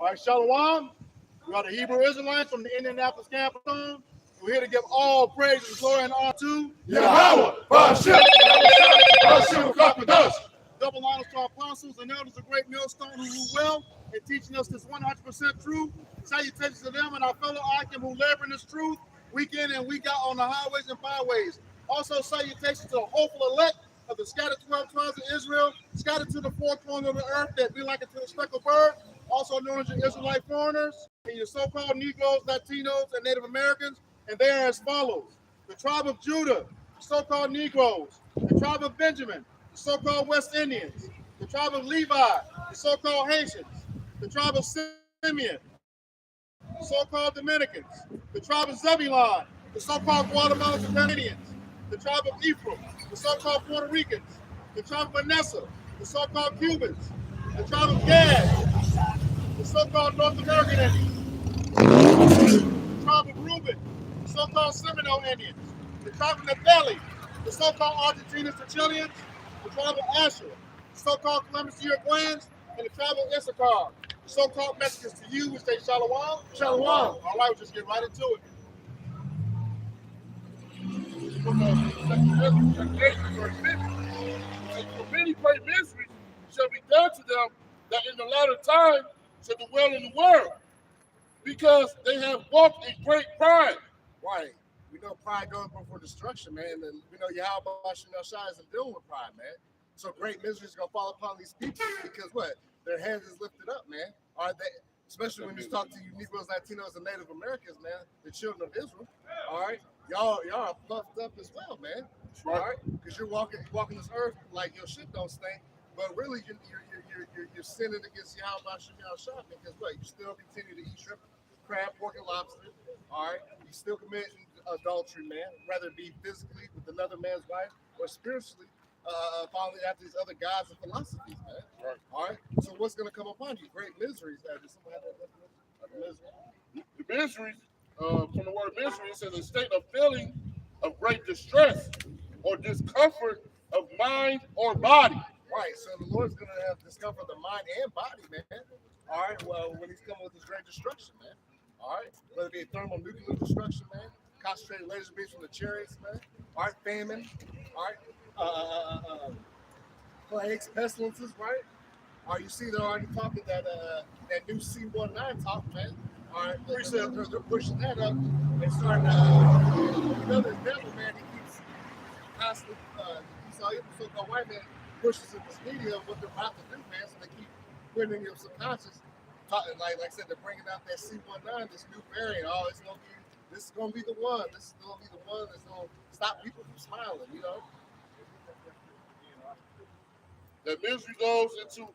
right, Shalom. We are the Hebrew Israelites from the Indianapolis campus. We're here to give all praise and glory and honor to Yahweh, Hashem, Hashem, Kapadosh. Double honors to our apostles and elders of Great Millstone who rule well in teaching us this 100% truth. Salutations to them and our fellow Akim who labor in this truth week in and week out on the highways and byways. Also salutations to the hopeful elect of the scattered 12 tribes of Israel, scattered to the four corners of the earth that be like unto the speckled bird, also known as your Israelite foreigners, and your so-called Negroes, Latinos, and Native Americans. And they are as follows: the tribe of Judah, the so-called Negroes, the tribe of Benjamin, the so-called West Indians, the tribe of Levi, the so-called Haitians, the tribe of Simeon, the so-called Dominicans, the tribe of Zebulon, the so-called Guatemalans and Canadians, the tribe of Ephraim, the so-called Puerto Ricans, the tribe of Vanessa, the so-called Cubans, the tribe of Gad, the so-called North American Indians, the tribe of Reuben, the so-called Seminole Indians, the tribe of Naphtali, the so-called Argentinians, the Chileans, the tribe of Asher, the so-called Columbus Uruguayans, and the tribe of Issachar, the so-called Mexicans. To you, we say Shalom. Shalom. All right, we'll just get right into it. For many great mysteries shall be done to them that in the latter time shall dwell in the world, because they have walked in great pride. Right. We know pride goes before destruction, man. And we know Yahweh Shai isn't dealing with pride, man. So great misery is going to fall upon these people because what? Their hands is lifted up, man. Are they? Especially when you talk to you Negroes, Latinos, and Native Americans, man, the children of Israel. All right, y'all are puffed up as well, man. All right, because you're walking this earth like your shit don't stink, but really you're sinning against Yahweh Shai because what? You still continue to eat shrimp, crab, pork, and lobster. All right, you still committing adultery, man, whether it be physically with another man's wife or spiritually. Following after these other gods and philosophies, man. Right. All right. So what's going to come upon you? Great miseries. Does someone have that definition? The miseries, from the word misery, it says a state of feeling of great distress or discomfort of mind or body. Right. So the Lord's going to have discomfort of the mind and body, man. All right. Well, when He's coming with His great destruction, man. All right. Whether it be thermonuclear destruction, man. Concentrated laser beams from the chariots, man. All right. Famine. All right. Plagues, pestilences, right? All right, you see they're already talking that new C-19 talk, man. All right, they're pushing that up and starting the devil, man, he keeps constantly, the so-called white man pushes in this media of what they're about to do, man, so they keep putting in your subconscious, like I said, they're bringing out that C-19, this new variant. Oh, this is gonna be the one. This is gonna be the one that's gonna stop people from smiling, you know? That misery goes into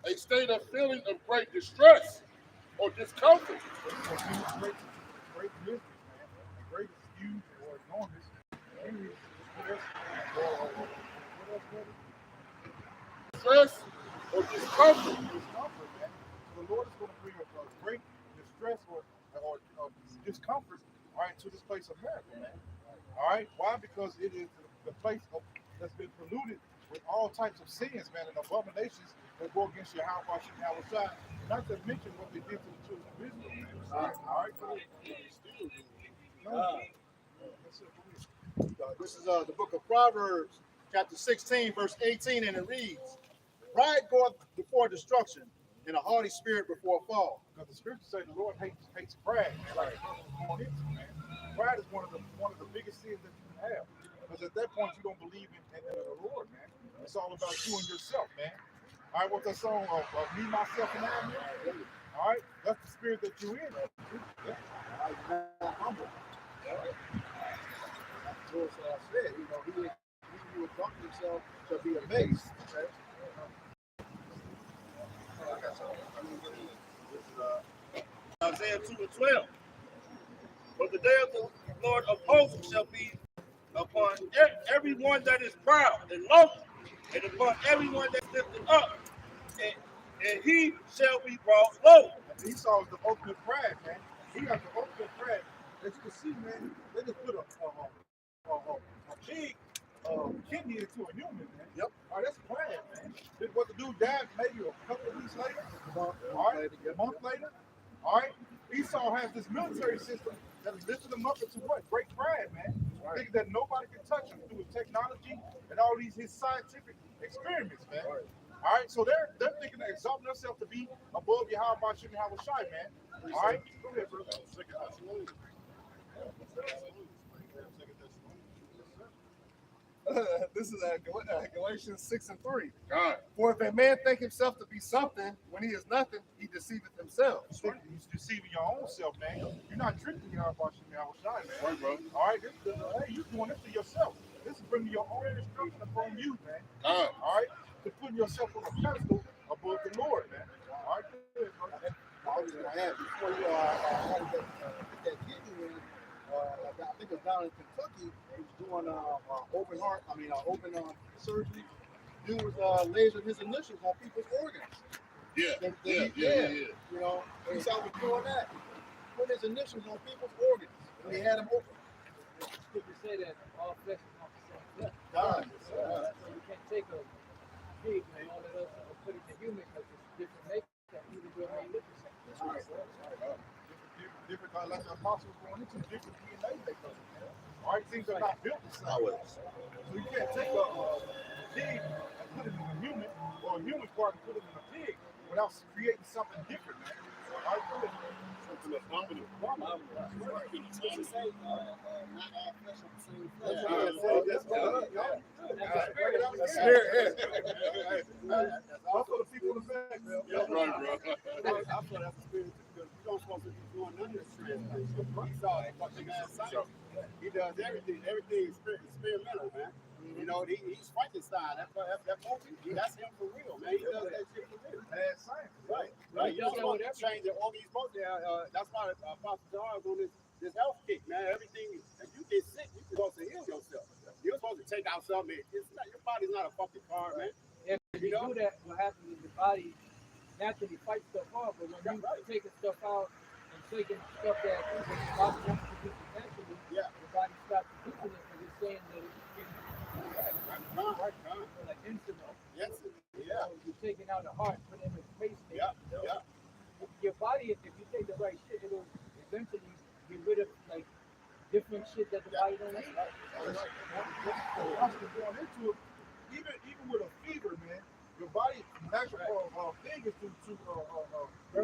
a state of feeling of great distress or discomfort. Great misery, man. The greatest huge or enormous Stress or discomfort. Discomfort, man. So the Lord is going to bring a great distress or discomfort, all right, to this place of America, man. All right. Why? Because it is the place that's been polluted with all types of sins, man, and abominations that go against your house, not to mention what they did to the children of Israel, man. All right. This is the book of Proverbs, chapter 16, verse 18, and it reads, "Pride goeth before destruction, and a haughty spirit before a fall." Because the scriptures say the Lord hates pride, man. Like going into, man. Pride is one of the biggest sins that you can have. Because at that point you don't believe in the Lord, man. It's all about you and yourself, man. All right, what's that song of me, myself, and I, man? All right, that's the spirit that you're in. Yeah. I'm humble. All right. That's what I said. You know, he who exalts himself shall be amazed. Okay. Isaiah 2 and 12. "But the day of the Lord of hosts shall be upon everyone that is proud and lofty, and upon everyone that is lifted up, and he shall be brought low." Esau is the ultimate pride, man. He got the ultimate pride. As you can see, man, they just put a pig kidney into a human, man. Yep. All right, that's pride, man. This what the dude died maybe a couple of weeks later. All right, a month later. All right, Esau has this military system that is lifting them up into what? Great pride, man. Thinking that nobody can touch him through his technology and all his scientific experiments, man. All right, so they're thinking of exalting themselves to be above Yahweh Shem Shai, man. All right, go ahead, bro. This is Galatians 6:3. God. For if a man think himself to be something when he is nothing, he deceiveth himself. You're deceiving your own self, man. You're not tricking Yahweh Shem Shai, man. Right, bro. All right, hey, you're doing this to yourself. This is bringing your own destruction upon you, man. God. All right, to putting yourself on a pedestal above the Lord, man. All right, good, bro. I was going to add before you had that kidney in, I think it was down in Kentucky. He was doing open surgery. Dude was lasering his initials on people's organs. Yeah. You know, he saw him doing that, putting his initials on people's organs when he had them open. People say that all flesh is not the same flesh. God. So you can't take a pig and all that else and put it to human because it's different makeup. Even though they look the same. Different, like the apostles going into different DNA makeup. All right, things are not built the same way. So you can't take a pig and put it in a human, or a human part and put it in a pig without creating something different, man. All right, go ahead. Something abominable. That's for the people in the back, man. That's right, bro. I feel that's the spirit because you don't supposed to be doing none of this shit. Esau ain't fucking man. He does everything. Everything is experimental, man. You know, he's Frankenstein. That movie, that's him for real, man. He does that shit for real. Mad science. Right. You don't supposed to change the organ. You're supposed to. That's why Apostle John on this health kick, man. Everything. If you get sick, you're supposed to heal yourself. You're supposed to take out something. Your body's not a fucking car, man. If you do that, what happens is the body naturally fights stuff off. But when you're taking stuff out and taking stuff that the body wants to produce naturally, the body stops producing it because it's saying that it's like insulin. Yes. So you're taking out the heart, putting it in the pacemaker. Your body, if you take the right shit, it'll eventually get rid of like different shit that the body don't need. Going into it, even with a fever, man, your body natural thing is to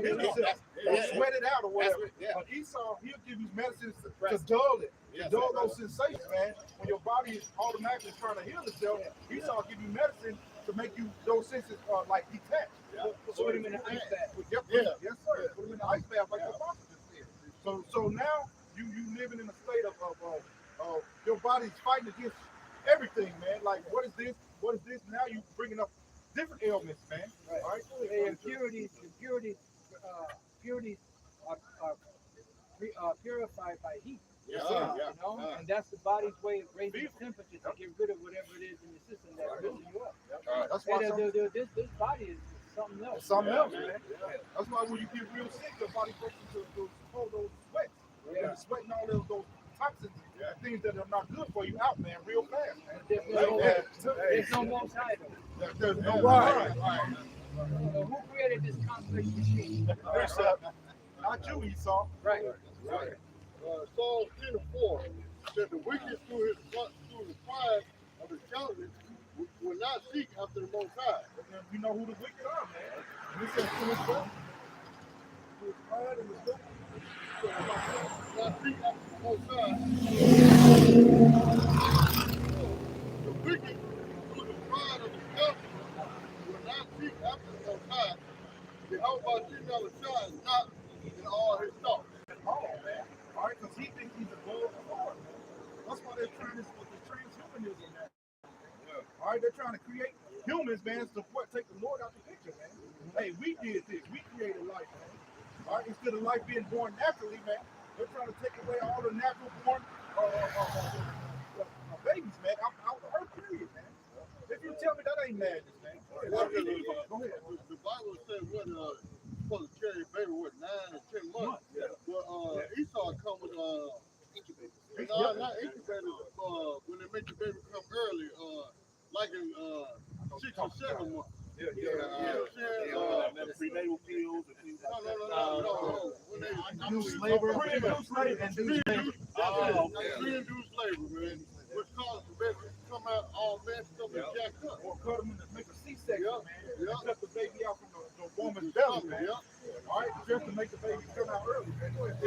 heal itself, sweat it out or whatever. But Esau, he'll give you medicines to dull it, to dull those sensations, man. When your body is automatically trying to heal itself, Esau give you medicine to make you those senses like detached. Put him in an ice bath. Yes, sir. Put him in the ice bath like the apostle just said. So now you living in a state of your body's fighting against everything, man. Like what is this? What is this? Now you bringing up different ailments, man. Right. All right. And impurities are purified by heat. Yes, You know, and that's the body's way of raising the temperature to get rid of whatever it is in your system that's building you up. That's why This body is something else. it's something else, man. That's why when you get real sick, your body goes into those sweats. You're sweating all those toxins and things that are not good for you out, man, real fast, man. There's no most high. There's no right. So who created this complex machine? Not you, Esau. Right. Psalms 10:4 said the wicked through the pride of his countenance will not seek after the Most High. You know who the wicked are, man. And it says to his what? To his pride and his what? Not seek after the Most High. The wicked through the pride of his countenance will not seek after the Most High. Jehovah Shem is not in all his thoughts. Oh, man. All right, because he thinks he's above the Lord, man. That's why they're trying this with the transhumanism, man. All right, they're trying to create humans, man, to take the Lord out the picture, man. Hey, we did this. We created life, man. All right, instead of life being born naturally, man, they're trying to take away all the natural born babies, man, out the earth, period, man. If you tell me that ain't madness, man. Go ahead. The Bible said what supposed to carry a baby with 9 and 10 months. But Esau come with incubators. No, not incubators. When they make the baby come early, talking share about. them up. Yeah. Prenatal pills and things like that. No. When they Induced labor. Pre-induced labor and induced labor. pre-induced labor, man. Which causes the baby to come out all messed up and jacked up. Or cut them and make a C-section, man. Yep. And cut the baby out from the woman's belly, man. All right, just to make the baby come out early, man. Go ahead.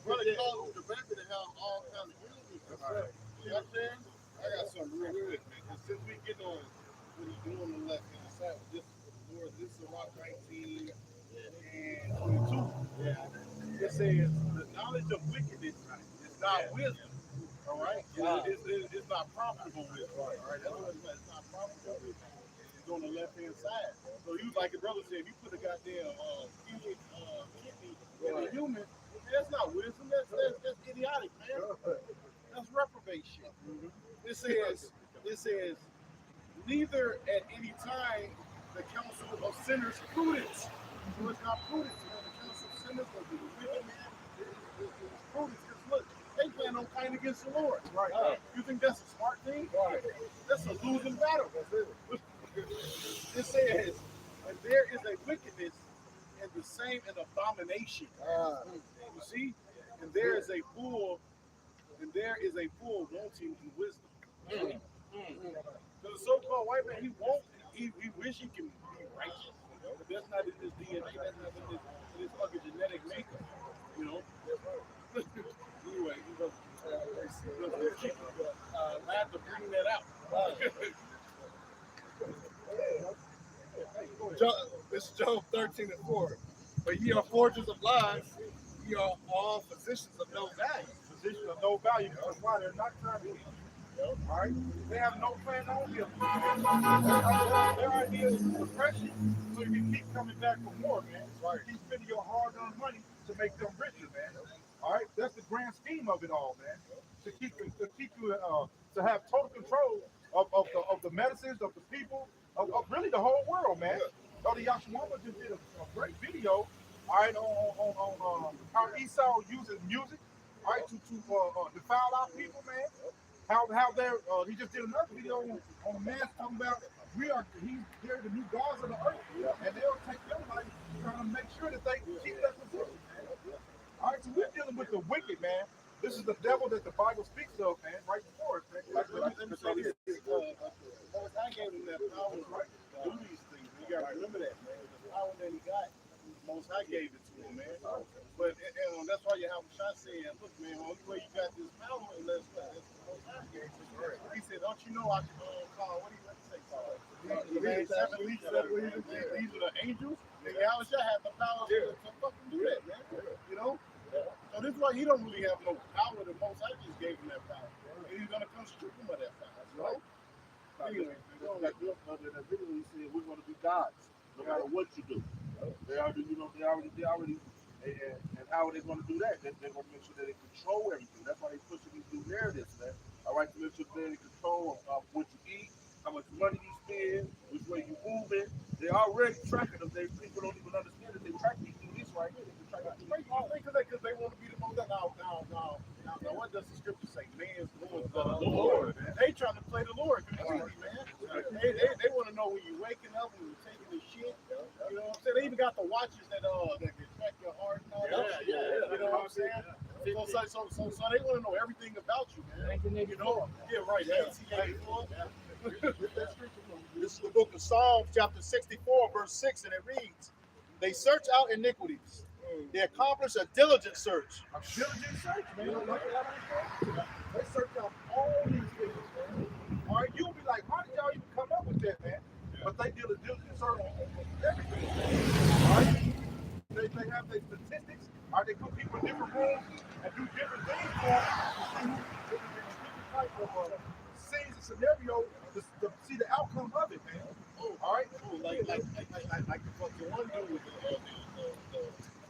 Well, it causes the baby to have all kinds of illnesses. You know what I'm saying? I got something real good, man. And since we get on what he's doing on the left hand side, this is Rock 19 and 22. It says the knowledge of wickedness is not wisdom. All right? It's not profitable wisdom. All right? That's what it's not profitable wisdom. It's on the left hand side. So you, like the brother said, if you put a goddamn kidney in a human, that's not wisdom. That's idiotic, man. That's reprobate shit. It says, neither at any time the counsel of sinners prudence. So it's not prudence. You know, the counsel of sinners of the wicked man is prudence. Because look, they plan on fighting against the Lord. Right. You think that's a smart thing? Right. That's a losing battle. It says, and there is a wickedness and the same an abomination. You see? And there is a fool wanting in wisdom. So the so-called white man, he wish he can be righteous, but that's not in his DNA, that's not in his fucking genetic makeup, you know? Anyway, I have to bring that out. This is Job 13:4. But ye are forgers of lies, ye are all physicians of no value. Position of no value, because why? They're not trying to eat. All right? They have no plan on healing. Their idea is suppression, so you can keep coming back for more, man. Right. Keep spending your hard-earned money to make them richer, man. All right? That's the grand scheme of it all, man. To keep you to have total control of the medicines, of the people, of really the whole world, man. Brother Yashwama just did a great video, all right, on how Esau uses music, all right, to defile our people, man. How they're he just did another video on a man talking about they're the new gods of the earth, and they'll take their life trying to make sure that they keep that position. All right, so we're dealing with the wicked, man. This is the devil that the Bible speaks of, man, right before us, man. Let me say this. I gave him that power to do these things. You got to remember that, man. The power that he got, Most High gave it to him, man. But that's why you have a shot saying, look, man, only way you got this power unless the Most High gave it to you. He said, don't you know I can call, what do you say, call? These are the angels. And Yahusha had the power to fucking do that, man. You know? So this is why he don't really have no power. The Most High just gave him that power. And he's going to come strip him of that power, right? Anyway, Like your brother in that video, he said we're going to be gods, no matter what you do. They already, and how are they going to do that? They're going to make sure that they control everything. That's why they pushing these new narratives, man. All right, to make sure they're in control of what you eat, how much money you spend, which way you move it. They already tracking them. People don't even understand that they're tracking you through this right here. They're tracking because they want to be the most. Now, what does the scripture say? Man's going to the Lord. They trying to play the Lord, man. They want to know when you're waking up, when you're taking the shit. You know what I'm saying? They even got the watches that can track your heart and all that. Yeah. You know what I'm saying? So they want to know everything about you, man. You know? Yeah, right. 1984. This is the book of Psalms, chapter 64, verse 6, and it reads, they search out iniquities. They accomplish a diligent search. A diligent search, man. They search out all these things, man. All right, you'll be like, how did y'all even come up with that, man? But they did a diligent search on everything, man. All right? They have their statistics. All right, they put people in different rooms and do different things for them to see different type of scenes and scenarios to see the outcome of it, man. All right? Like the one dude with the I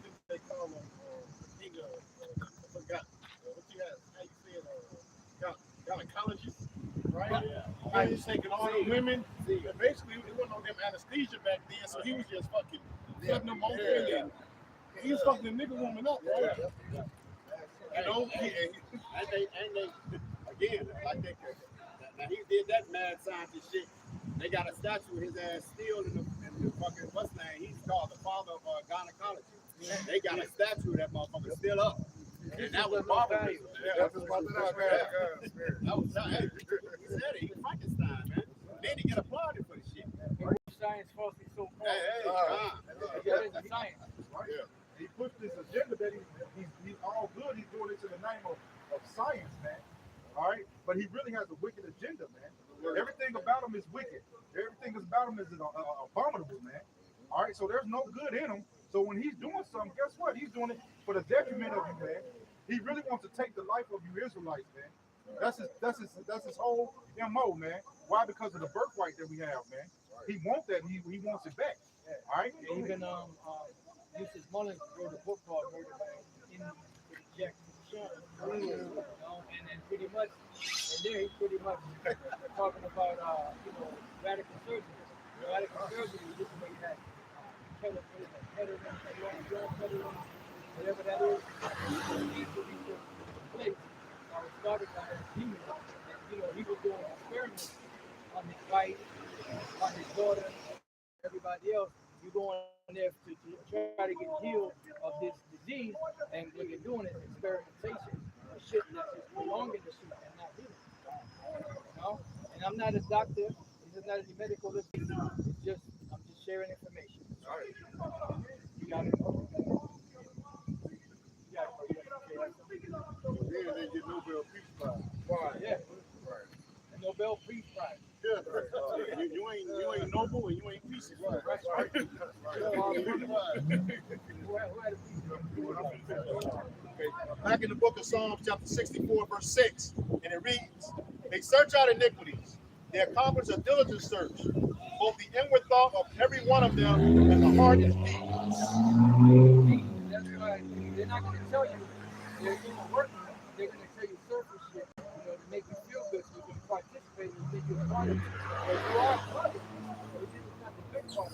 think they call him I forgot what you had, how you say it, gynecologist, right? How he's taking all the women. And basically, it wasn't on them anesthesia back then, so he was just fucking cutting them open and he was fucking a nigga woman up, bro. You know, and they again, like they, now he did that mad scientist shit They got a statue of his ass still in the fucking what's name? He's called the father of gynecology. They got a statue of that motherfucker still up. And that was barbarism. That's just about that, man. That was hey, he said it. He was Frankenstein, man. Then he get applauded for the shit. Science falsely so called. Hey, That is science. Right? Yeah. He pushed this agenda that he's all good. He's doing it in the name of science, man. All right, but he really has a wicked agenda, man. Everything about him is wicked. Everything about him is abominable, man. All right, so there's no good in him. So when he's doing something, guess what? He's doing it for the detriment of you, man. He really wants to take the life of you Israelites, man. That's his whole MO, man. Why? Because of the birthright that we have, man. He wants that. He wants it back. All right. Even Mrs. Mullins wrote a book called Murder in Injection. And then pretty much, and there he's pretty much talking about radical surgery. Radical surgery is just the way that whatever that is, needs to be put in place. Now it started by a demon, and he was doing experiments on his wife, on his daughter, everybody else. You going there to try to get healed of this disease, and what you're doing is experimentation, shit that's just prolonging the shit and not healing. And I'm not a doctor. This is not any medical advice. It's just I'm just sharing information. All right. You got it. then they get Nobel Peace Prize. Right. Yeah. The Nobel Peace Prize. You ain't noble and you ain't peaceful. Right. Back in the book of Psalms, chapter 64, verse 6, and it reads, "They search out iniquities. They accomplish a diligent search. Both the inward thought of every one of them and the heart is deep." That's why they're not going to tell you they're doing work. They're going to tell you surface shit, to make you feel good so you can participate and think you're part of it. But you are part of it. But this is not the big part.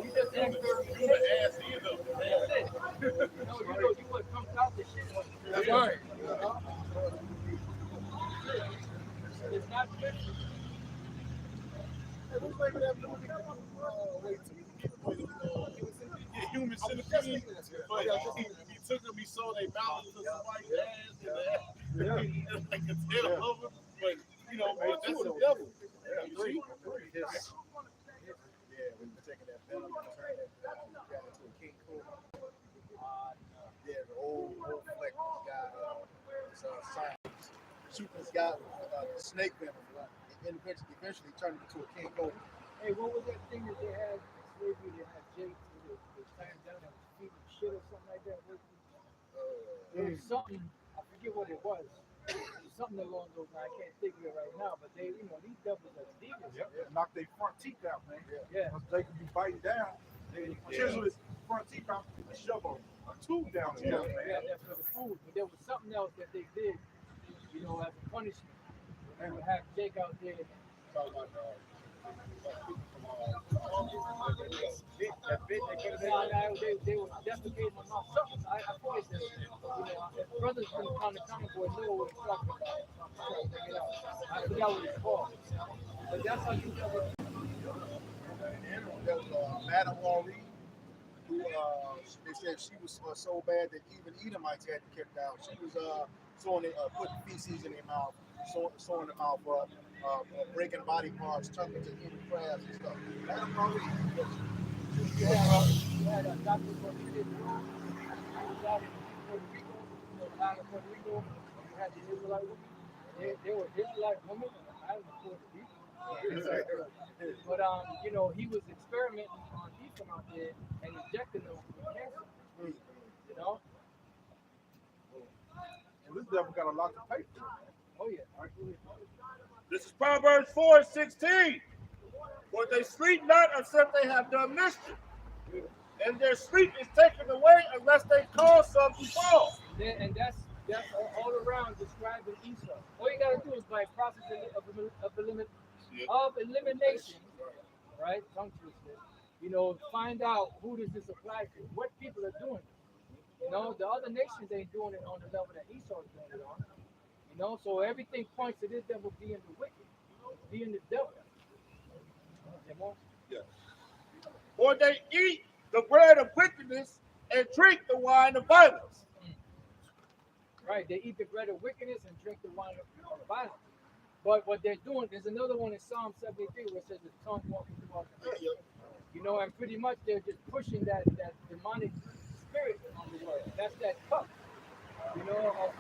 You just you the ass either. That's it. You what comes out the shit. That's right. It's not good. Human centipede, but he took them, he saw they mouth to somebody's ass and like a tail over, but but that's the devil. You see? Yeah, when you're taking that venom and turning it into a king cobra. Yeah, the old fleck guy, shooting this guy with snake venom, and eventually turned him into a king cobra. Hey, what was that thing that they had in slavery? They had Jake they stand down and feed him shit or something like that. There was something, I forget what it was. Something along those lines. I can't think of it right now, but they, these devils are demons. Yep. Knock their front teeth out, man. Yeah. Once they can be biting down, they chisel his front teeth out and shove a tube down his nose, man. Yeah, that's for the food. But there was something else that they did, as a punishment. They would have Jake out there. They were defecating him off something. I forget that. Brothers from the comic boy know what he's talking about. I forgot what it's called. But that's how you know it. There was Madame Henri, who they said she was so bad that even Edomites had to kick her out. She was putting feces in their mouth, sewing them mouth up, breaking body parts, turning to human crabs and stuff. Madame Henri. You had a doctor from the was out in Puerto Rico, out of Puerto Rico. You had the Israelite women. They were Israelite women on the island of Puerto Rico. But he was experimenting on people out there and injecting them with cancer. Well, this devil got a lot to pay for, man. Oh yeah. This is Proverbs 4:16. For they sleep not except they have done mischief, and their sleep is taken away unless they cause some to fall. And that's all around describing Esau. All you gotta do is by process of elimination, right? Tongue twister. Find out who does this apply to, what people are doing it. The other nations ain't doing it on the level that Esau is doing it on. So everything points to this devil being the wicked, being the devil. They won't. Or they eat the bread of wickedness and drink the wine of violence. Right, they eat the bread of wickedness and drink the wine of violence. But what they're doing, there's another one in Psalm 73 where it says the tongue walking throughout the earth. You know, and pretty much they're just pushing that demonic spirit on the world. That's that cup, you know, of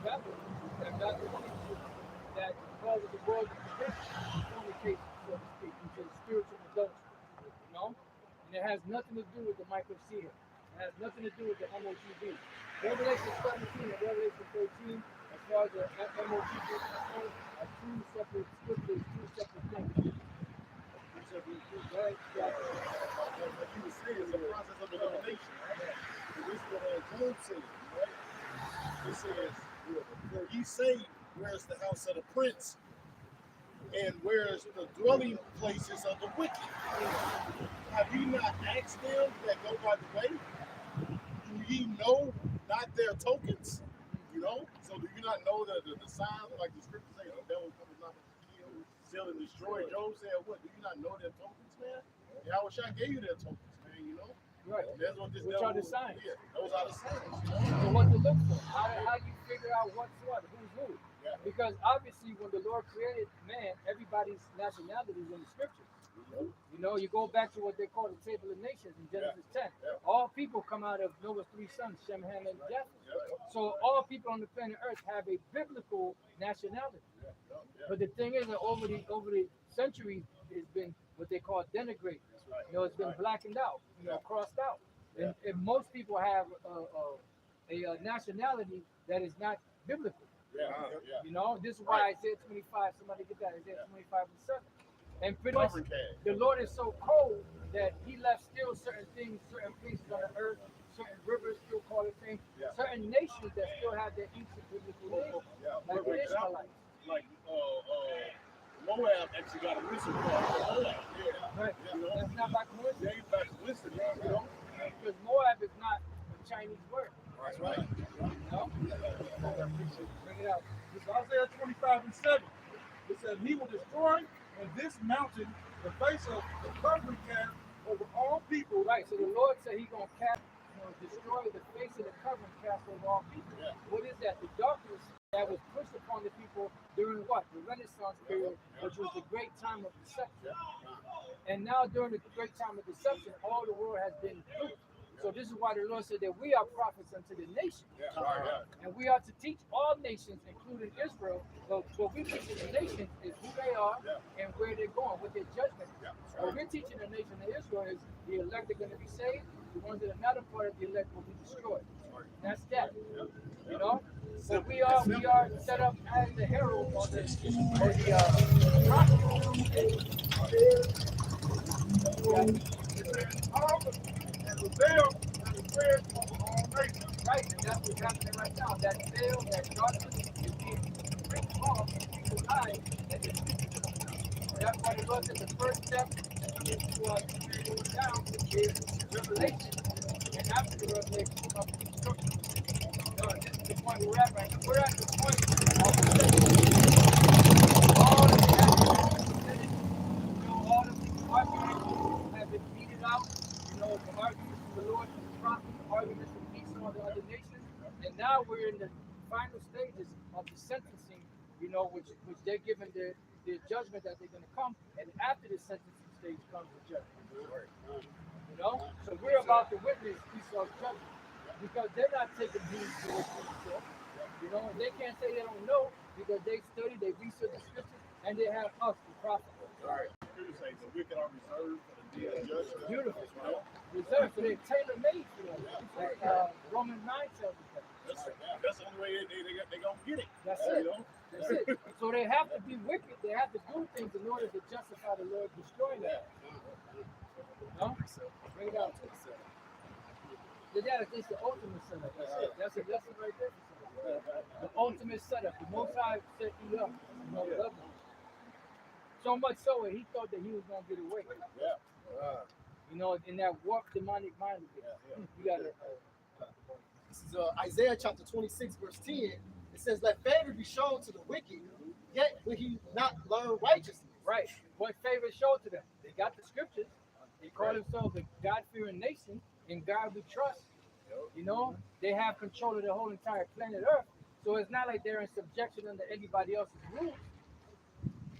Babylon, that Babylon that causes the world to forget fornication, so to speak, which is spiritual adultery. You know? And it has nothing to do with the microcia. It has nothing to do with the MOTB. Revelation 17 and Revelation 13, as far as the MOTB is concerned, are two separate scriptures, two separate things. Right? Yeah. What you were saying is a process of elimination, right? And this is what Job said, right? It says, "For ye say, where's the house of the prince, and where's the dwelling places of the wicked? Have ye not asked them that go by the way? Do ye know not their tokens?" You know? So do you not know the signs, like the scripture say, the devil comes not to kill, steal, and destroy? Job said, what? Do you not know their tokens, man? Yahweh gave you their tokens, man, you know? Right. That's what this Which devil are the was- signs? Yeah, those are the signs. So what to look for? How you figure out what's what, who's who? Yeah. Because obviously when the Lord created man, everybody's nationality is in the scriptures. You know, you go back to what they call the table of nations in Genesis 10. All people come out of Noah's three sons, Shem, Ham, and Japheth. So all people on the planet Earth have a biblical nationality. But the thing is that over the centuries, it's been what they call denigrated. You know, it's been blackened out, you know, crossed out. And most people have a nationality that is not biblical. You know, this is why Isaiah 25, somebody get that, Isaiah 25 and 7. And pretty much the Lord is so cold that he left still certain things, certain places on the earth, certain rivers still call it things, certain nations that still have their ancient biblical names, like the Ishmaelites. Like Moab actually got a listen for Moab. Right. You know? That's not by coincidence. They ain't back to listen, you know? Because Moab is not a Chinese word. That's right. You know? Bring it out. It's Isaiah 25 and 7. It says, he will destroy in this mountain the face of the covering calf over all people. Right. So the Lord said he's going to destroy the face of the covering cast over all people. What is that? The darkness that was pushed upon the people during what? The Renaissance period, which was the great time of deception. And now during the great time of deception, all the world has been good. So this is why the Lord said that we are prophets unto the nations. And we are to teach all nations, including Israel. So what we teach the nations is who they are and where they're going, what their judgment is. What we're teaching the nation of Israel is the elect are going to be saved, the ones that are not a part of the elect will be destroyed. That's that. You know? So we are set up as the herald or the prophet. And the veil that is spread over all nations. Right, and that's what's happening right now. That veil, that darkness is being ripped off people's eyes, and it's that's why the Lord said the first step is to going down is revelation, and after the revelation comes instruction. This is the point we're at right now. We're at the point of all of the actions, all of the arguments have been beaten out. You know, the arguments from the Lord and the prophet, the arguments from Esau and the other nations. And now we're in the final stages of the sentencing, you know, which they're given their judgment that they're going to come. And after the sentencing stage comes the judgment. You know? So we're about to witness Esau's judgment. Because they're not taking heed to what he said. You know, and they can't say they don't know because they study, they research the scriptures, and they have us, the prophets. Right. Scripture says the wicked are reserved for the day of judgment. Beautiful, you know? Reserved, so they're tailor-made for them. Like Romans 9 tells us that. That's the only way they gonna get it. That's it. You know? That's it. So they have to be wicked. They have to do things in order to justify the Lord destroying them. No? Bring it out. That's the ultimate setup. That's a lesson right there. The ultimate setup. The Most High set you up. You know, love him. So much so that he thought that he was going to get away. You know, in that warped demonic mind of it. You got to. This is Isaiah chapter 26, verse 10. It says, let favor be shown to the wicked, yet will he not learn righteousness. Right. What favor showed to them? They got the scriptures. They call themselves a God-fearing nation. In God we trust. You know, they have control of the whole entire planet Earth. So it's not like they're in subjection under anybody else's rules.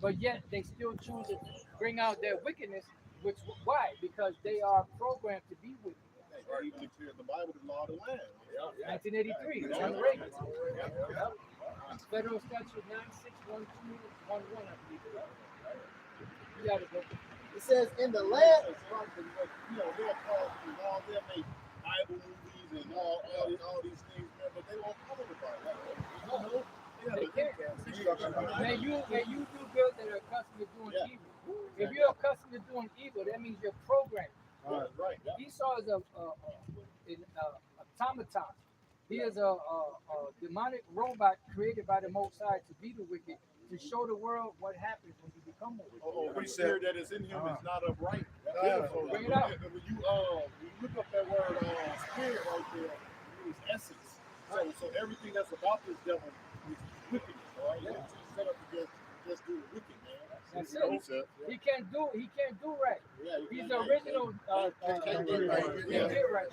But yet they still choose to bring out their wickedness. Which why? Because they are programmed to be wicked. Right. Even declared the Bible the law of the land. 1983, John Reagan. Yep. Federal statute 961211, I believe it is. You got it, bro. It says, in the land. You know, they're called all them make Bible movies and all these things, man, but they won't cover the Bible. You know? They can't. May you do good that are accustomed to doing evil. If you're accustomed to doing evil, that means you're programmed. Right. Esau is an automaton. He is a demonic robot created by the Most High to be the wicked, to show the world what happens when you become a wicked. The spirit that is in him is not upright. Bring it out. When you look up that word spirit right there, it means essence. So everything that's about this devil is wickedness, all right? It's set up to just do the wicked, man. That's it. He can't do right. Yeah, He's the original get right.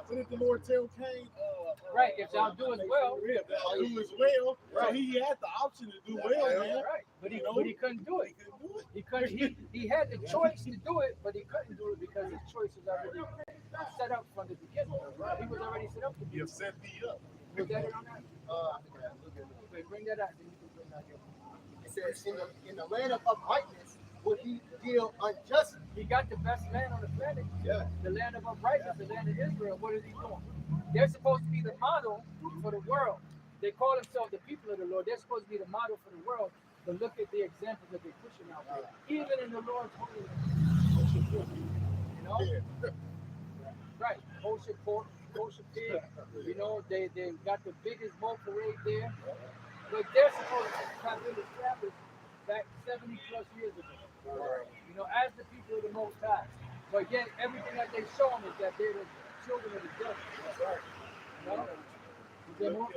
What did the Lord tell Cain? Right, if y'all do as well. Do as well. So he had the option to do well, man. Right, but he couldn't do it. He had the choice to do it, but he couldn't do it because his choice was already set up from the beginning. He was already set up to be. He set thee up. Was that it on that? Okay, bring that out. Then you can bring that here. It says, in the land of uprightness would he deal unjustly. He got the best land on the planet. Yeah. The land of uprightness, the land of Israel. What is he doing? They're supposed to be the model for the world. They call themselves the people of the Lord. They're supposed to be the model for the world. But look at the examples that they're pushing out there. Even in the Lord's holiness. You know? Right. Kosher pork, kosher pig. You know, they got the biggest boat parade there. But they're supposed to have been established back 70 plus years ago. You know, as the people of the Most High. But yet, everything that they show them is that they're the children of the devil. You know? Is there more?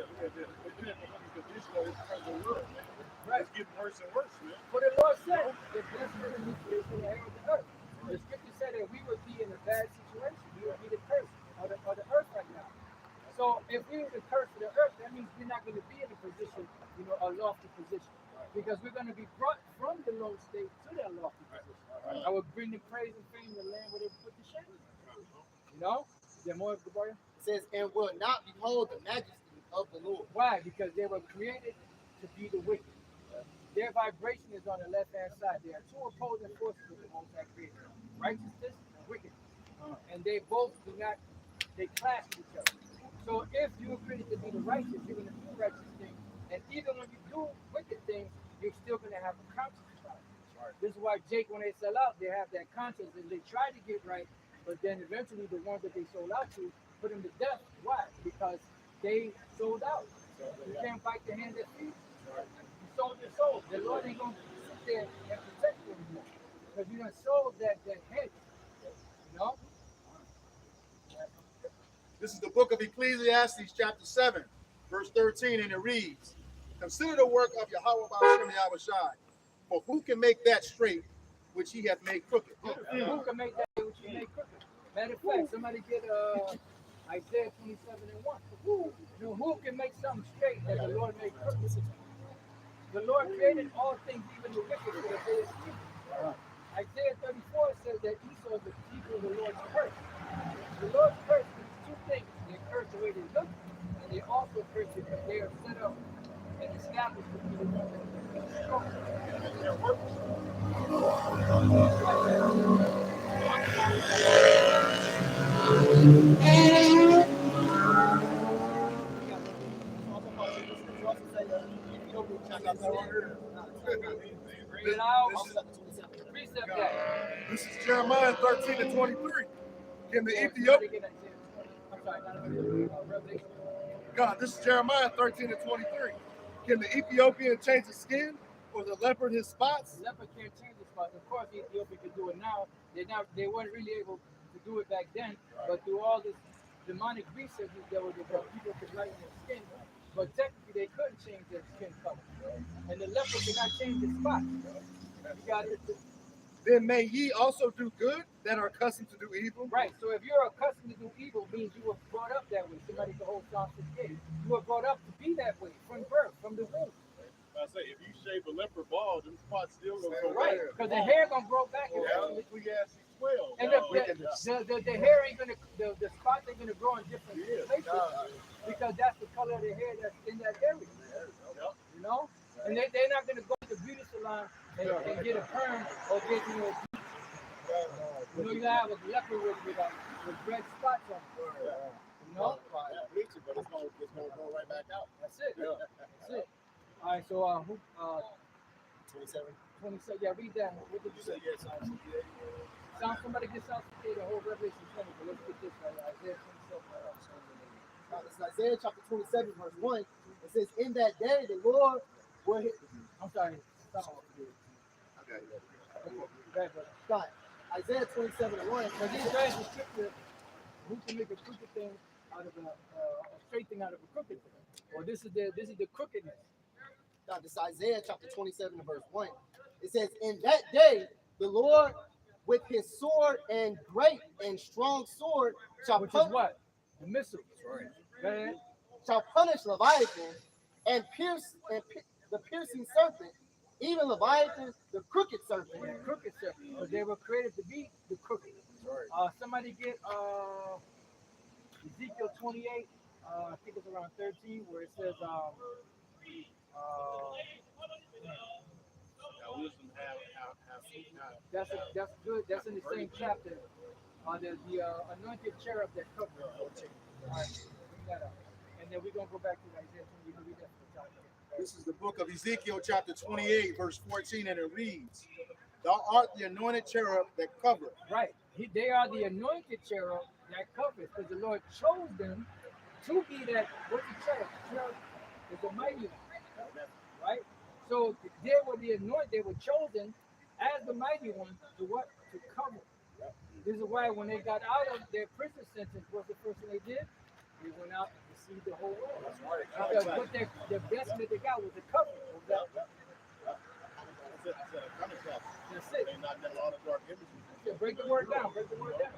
Right. It's getting worse and worse, man. But the Lord said, the blessed is the inherit the earth. The scripture said that we would be in a bad situation. We would be the curse of the earth right now. So if we were the curse of the earth, that means we're not going to be in a position, you know, a lofty position. Because we're going to be brought from the low state to that lofty position. I would bring the praise and fame to the land where they put the shame. You know? Is there more of the Bible? It says, and will not behold the majesty of the Lord. Why? Because they were created to be the wicked. Their vibration is on the left-hand side. There are two opposing forces of the Most High created: righteousness and wickedness. And they both they clash with each other. So if you are created to be the righteous, you're going to do righteous things. And even when you do wicked things, you're still going to have a conscience about it. This is why Jake, when they sell out, they have that conscience and they try to get right, but then eventually the ones that they sold out to put them to death. Why? Because they sold out. You can't fight the hand that feeds. You sold your soul. The Lord ain't going to sit there and protect you anymore. Because you done sold that head. You know? This is the book of Ecclesiastes, chapter 7, verse 13, and it reads, consider the work of Yahweh Ba'ashem Yahushai, for who can make that straight which he hath made crooked? Who can make that which he made crooked? Matter of fact, somebody get Isaiah 27:1. You know, who can make something straight that the Lord made crooked? The Lord created all things, even the wicked, so that they escape. Isaiah 34 says that Esau is the people of the Lord's curse. The Lord's curse is two things. They curse the way they look, and they also curse because they are set up and established to be the ones that are strong. Bring it out. Precept that. This is Jeremiah 13 and 23. Can the Ethiopian, I'm sorry, not Revelation. God, this is Jeremiah 13 and 23. Can the Ethiopian change his skin or the leopard his spots? The leopard can't change the spots. Of course, the Ethiopian can do it now. They weren't really able to do it back then. But through all this demonic research, there were people could lighten their skin. but technically they couldn't change their skin color. And the leopard cannot change his spots. You got it. Then may ye also do good that are accustomed to do evil. Right. So if you're accustomed to do evil, means you were brought up that way. Somebody can hold Psalm 68. You were brought up to be that way from birth, from the womb. I say, if you shave a leopard bald, them spots still gonna go Right. there. Because the hair gonna grow back. Yeah, we asked 12. And the hair ain't gonna, the spots ain't gonna grow in different places because that's the color of the hair that's in that area. You know? And they're not gonna go to the beauty salon and get a perm or get, you have a leopard with red spots on it. You know? Bleach it, but it's gonna go right back out. That's it. That's it. All right, so 27. 27. Yeah, read that. What did you say? Yes, Somebody get Psalm 68, the whole Revelation 20, but let's get this right. Isaiah 27. It's Isaiah chapter 27, verse 1. It says, in that day the Lord will hit. I'm sorry. Stop. Okay. Bad, brother. Start. Isaiah 27 and 1. But these guys are scripture who can make a crooked thing out of a straight thing out of a crooked thing. Or this is the crookedness. Now, this is Isaiah chapter 27 and verse 1. It says, in that day the Lord with his sword and great and strong sword shall Which is what? The missile. Right. Shall punish Leviathan and the piercing serpent, even Leviathan, the crooked serpent. The crooked serpent. But they were created to be the crooked. Somebody get Ezekiel 28. I think it's around 13, where it says that's good. That's in the same chapter. The anointed cherub that covered. All right, bring that up. And then we're gonna go back to Isaiah 20. You can read that from the top. This is the book of Ezekiel, chapter 28, verse 14, and it reads, "Thou art the anointed cherub that covereth." Right. They are the anointed cherub that covers, because the Lord chose them to be that. What's the cherub? The cherub is the mighty one. Right? So they were the anointed, they were chosen as the mighty one to what? To cover. This is why when they got out of their prison sentence, what's the first thing they did? They went out and deceived the whole world. Because what their best that they got was the cover. That's it. That's it. They knocked down all the dark images. Yeah, break the word down. Break the word down.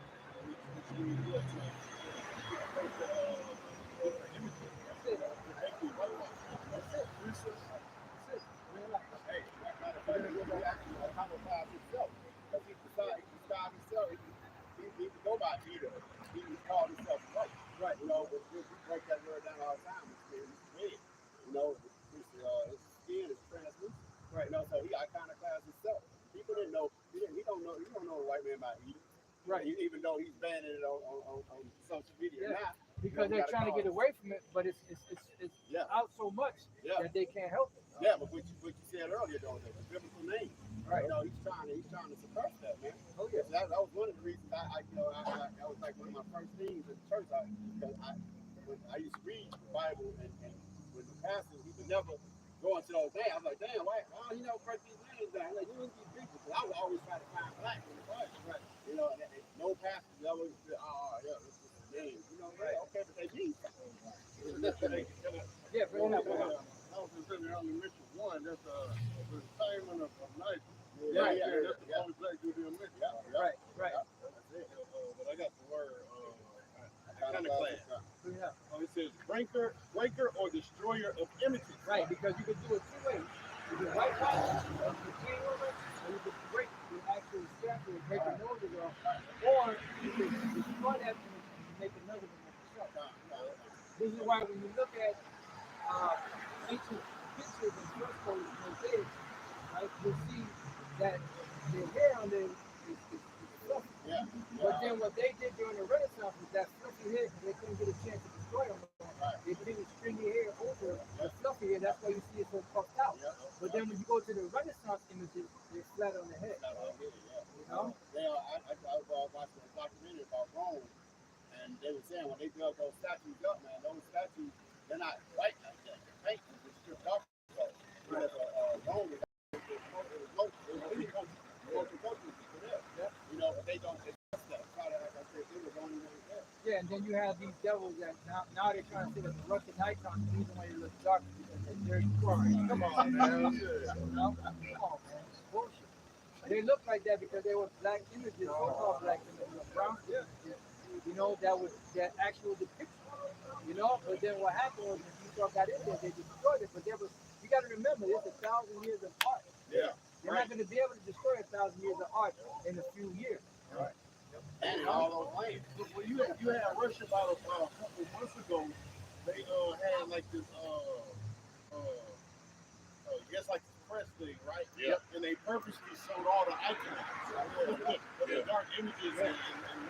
He could go by either. He called himself right. Right. You know, but we break that word down all the time. It's red. You know, his skin is translucent. Right. You know, so he iconoclast himself. People didn't know. He don't know a white man by eating. Right. Even though he's banning it on social media now. Because they're trying to get away from it, but it's out so much that they can't help it. Yeah, but what you said earlier, though, the biblical name. Right. You know, he's trying to suppress that, man. Oh yeah. That was one of the reasons I was like one of my first things in church. When I used to read the Bible and with the pastor, he would never go into those names. I was like, damn, why you never break these names down? Like, you need these people, because I would always try to find black in the Bible. Right. You know, and no pastor ever said, this is the name. You know, right. Okay, but they mean something. Yeah, bring it up. I was just in early Mitchell 1. That's the assignment of night. Yeah. That's the only place you do Mitchell. Right. That's it. But I got the word iconoclast. It says breaker or destroyer of images. Right, because you can do it two ways. You can whitewash, you can paint over, or you can break the actual statue and break the noses off, or you can destroy that image and make another one of yourself. This is why when you look at ancient pictures and frescoes and mosaics, right, you'll see that the hair on them is fluffy. Yeah. But then what they did during the Renaissance was that fluffy hair, because they couldn't get a chance to destroy them. They put the stringy hair over the fluffy hair. That's why you see it so puffed out. But then when you go to the Renaissance images, they're flat on the head. You know? I was watching a documentary about Rome, and they were saying when they dug those statues up, man, those statues, they're not white like that. They're paint, they're stripped off. Because Rome was you know, but they don't accept that. Like I said, they were the only ones there. Yeah, and then you have these devils that now they're trying to say that the Russian icons, the reason why they look dark is because they're dirty. Come on, man. You know? Come on, man. It's bullshit. They look like that because they were black images, so-called black images, or brown images, you know, that actual depiction. You know, but then what happened was when Esau got in there, they destroyed it. But there was, you got to remember, it's 1,000 years of art. Yeah. They're not going to be able to destroy 1,000 years of art in a few years. Right. And all those lands. Well, you had Russia about a couple months ago. They had like this guess like this press thing, right? Yeah. And they purposely showed all the icons, the dark images and Russia, man.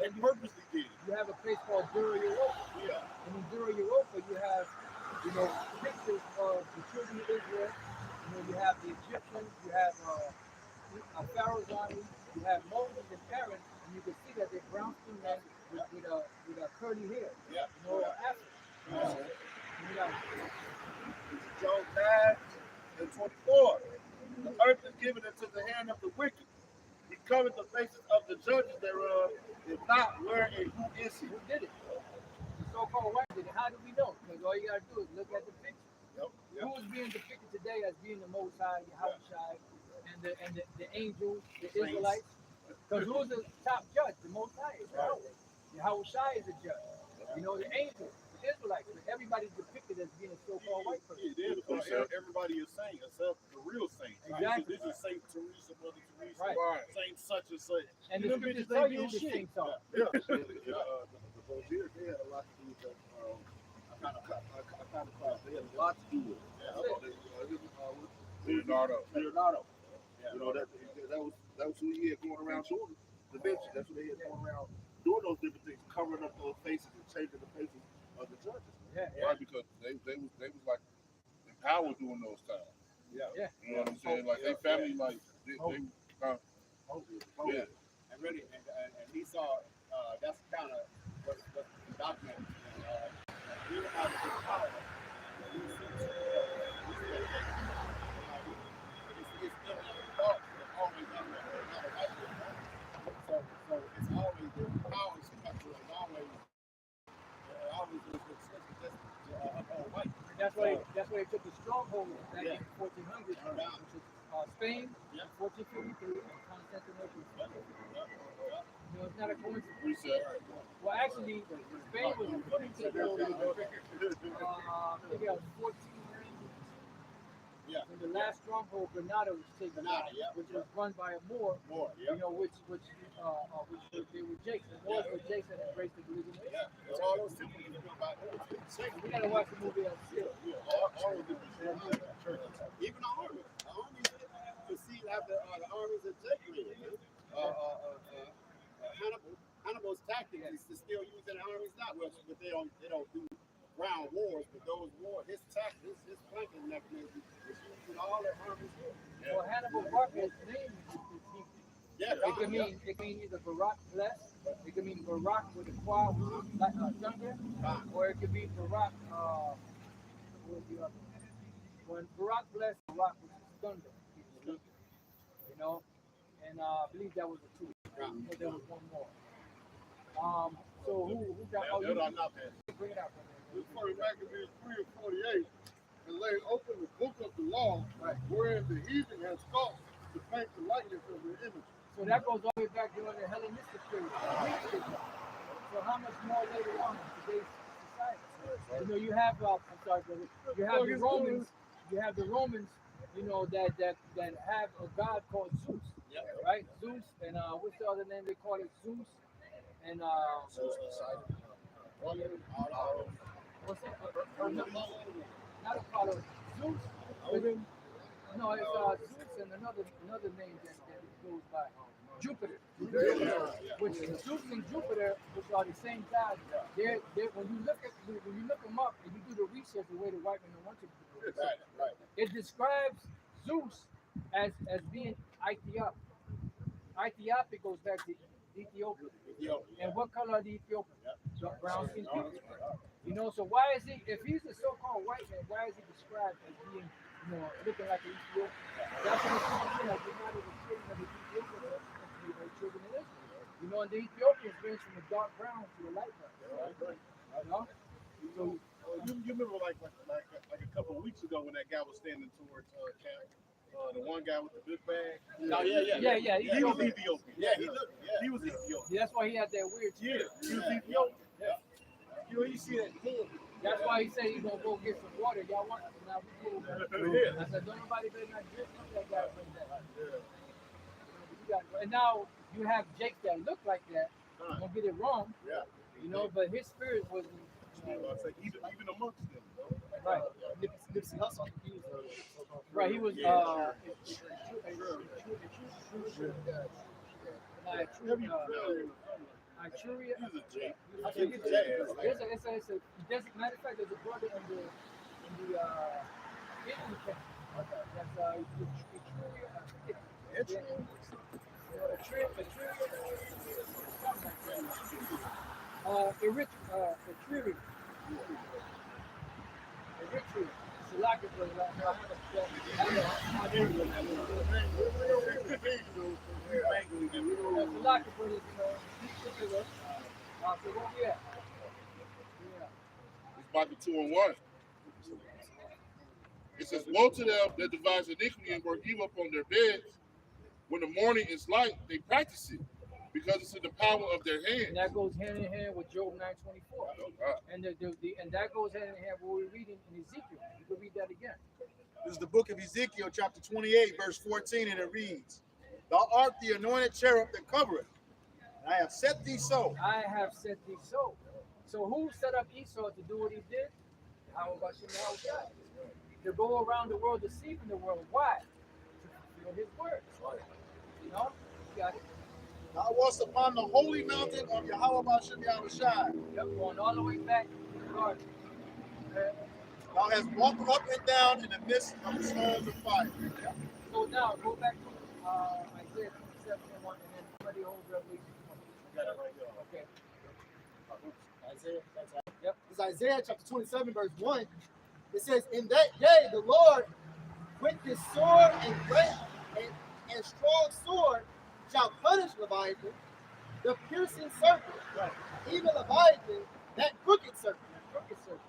They purposely did it. You have a place called Dura Europa. Yeah. And in Dura Europa, you have, you know, pictures of the children of Israel. You know, you have the Egyptians, you have Pharaoh's army, you have Moses and Aaron, and you can see that they're brown skinned men with a curly hair. Yeah. You know, African. You know, Job 9 and 24. The earth is given into the hand of the wicked. He covered the faces of the judges thereof. If not, where and who is he? who did it? The so-called white did it. How do we know? Because all you got to do is look at the picture. Yep. Who is being depicted today as being the Most High, Yahushua, and the angels, the Israelites? Because who's the top judge? The Most High is Yahweh. Yahushua is the judge. You know, the angels, the Israelites, but everybody's depicted as being a so-called white person. Yeah, because everybody is saint except the real saints. Exactly. This is Saint Teresa, Mother Teresa, Right. Saint such and such. And the Them scriptures bitches tell ain't you who doing the shit. saints are. Yeah. The Bozir, they had a lot to do with that. I kind of thought they had a lot to do with it. Leonardo. Leonardo. You know, that was who he had going around doing the Vinci. That's what they had going around doing those different things, covering up those faces and changing the faces of the judges. Yeah. Right, because they was like in power during those times. Yeah. Yeah. You know what I'm saying? Like they family, like they yeah. And really, and he saw that's kind of what's documented. Even out of his power, he sees it's still in the thought. It's always up there. So it's always the power spectrum is always in the sense of just uphold white. That's why they took the stronghold back in the 1400s, which is Spain, 1453, and Constantinople. You know, it's not a coincidence. Well, actually, Spain was put into the I think it was 1490. Yeah. And the last stronghold, Granada, was taken down, which was run by a Moor. You know, which they were Jakes. The Moors were Jakes that embraced the religion. Yeah. It's all those people you know about it. We gotta watch the movie on Seal. All of them. Even the army. The army proceed after the armies of Jacob. Hannibal's tactics is to still use in the armies now, but they don't do ground wars, but those wars, his tactics, his flanking mechanism is used in all the armies here. Well, Hannibal Barca's name is Hebrew. Yeah, It can mean either Barak blessed, it can mean Barak with a qua, which is like thunder, or it could be Barak, what was the other one? When Barak blessed, Barak which is thunder. You know, and I believe that was the two. But there was one more. So who got? Oh, you bring it out. This part back in 3 and 48, and lay open the book of the law, wherein the heathen has thought to paint the likeness of the image. So that goes all the way back during the Hellenistic period. So how much more later on in today's society? You know, you have I'm sorry, brother. You have the Romans. You have the Romans. You know that have a god called Zeus. Right, Zeus, and what's the other name they call it? Zeus, and what's that? Not Apollo. Zeus. No, it's Zeus and another name that it goes by. Jupiter. Which Zeus and Jupiter, which are the same gods, they're when you look them up and you do the research the way the white men want you to do it. It describes Zeus as being Ethiopic. Ethiopic goes back to Ethiopia. And what color are the Ethiopians? Brown skin people. You know, so why is he, if he's a so-called white man, why is he described as being, you know, looking like an Ethiopian? That's what it's like. You're not even children of the Ethiopians, you're children of Israel. You know, and the Ethiopians range from the dark brown to the light brown. Right. You know? So, You remember like a couple of weeks ago when that guy was standing towards Camp, the one guy with the big bag. yeah. He was Ethiopian. Ethiopian. He was Ethiopian. Yeah, that's why he had that weird. Yeah, he was Ethiopian. Yeah. You see that head. That's why he said he's gonna go get some water. Y'all want some? Now we cool. Yeah. I said, don't nobody better not drink from that guy. Bring that. You got, and now you have Jake that look like that. Don't get it wrong. Yeah. You know, but his spirit wasn't. Even amongst them. Right. Nipsey Hussle, he was Right. He was. Nigeria. He's a Jake. I think it's a matter of fact, there's a brother in the Indian camp. That's It's Bible 2-1. It says, woe to them that devise iniquity and work evil upon their beds. When the morning is light, they practice it, because it's in the power of their And hands. that goes hand in hand with Job 9:24. Oh, God. And and that goes hand in hand with what we're reading in Ezekiel. You can read that again. This is the book of Ezekiel, chapter 28, verse 14, and it reads, Thou art the anointed cherub that covereth, and I have set thee so. I have set thee so. So who set up Esau to do what he did? How about you now? To go around the world deceiving the world. Why? To fulfill his words. You know? You got it. Thou wast upon the holy mountain of Yahweh Bashem Yahushai. Yep, going all the way back to the garden. Thou hast walked up and down in the midst of the stones of fire. So now go back to Isaiah 27 and 1 and then study the whole Revelation 20. Got it right here. Okay. Isaiah. That's right. Yep. It's Isaiah chapter 27, verse 1. It says, in that day the Lord with his sword and great and strong sword shall punish Leviathan, the piercing serpent, Right. even Leviathan, that crooked serpent. Crooked serpent.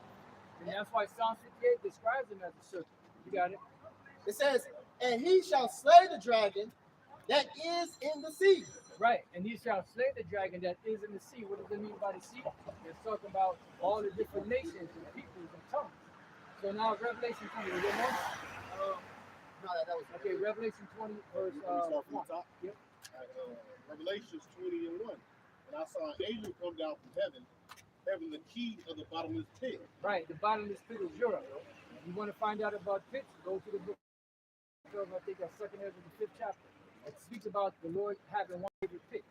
And that's why Psalm 58 describes him as a serpent. You got it? It says, and he shall slay the dragon that is in the sea. Right. And he shall slay the dragon that is in the sea. What does it mean by the sea? It's talking about all the different nations and peoples and tongues. So now Revelation 20, is there more? No, that was Okay, Revelation 20, verse Start from 1. the top. Yep. Revelations 20 and 1. And I saw an angel come down from heaven, having the key of the bottomless pit. Right, the bottomless pit is Europe. If you want to find out about pits, go to the book of, I think, that's second Ezra, the 5th chapter. It speaks about the Lord having one favorite pit.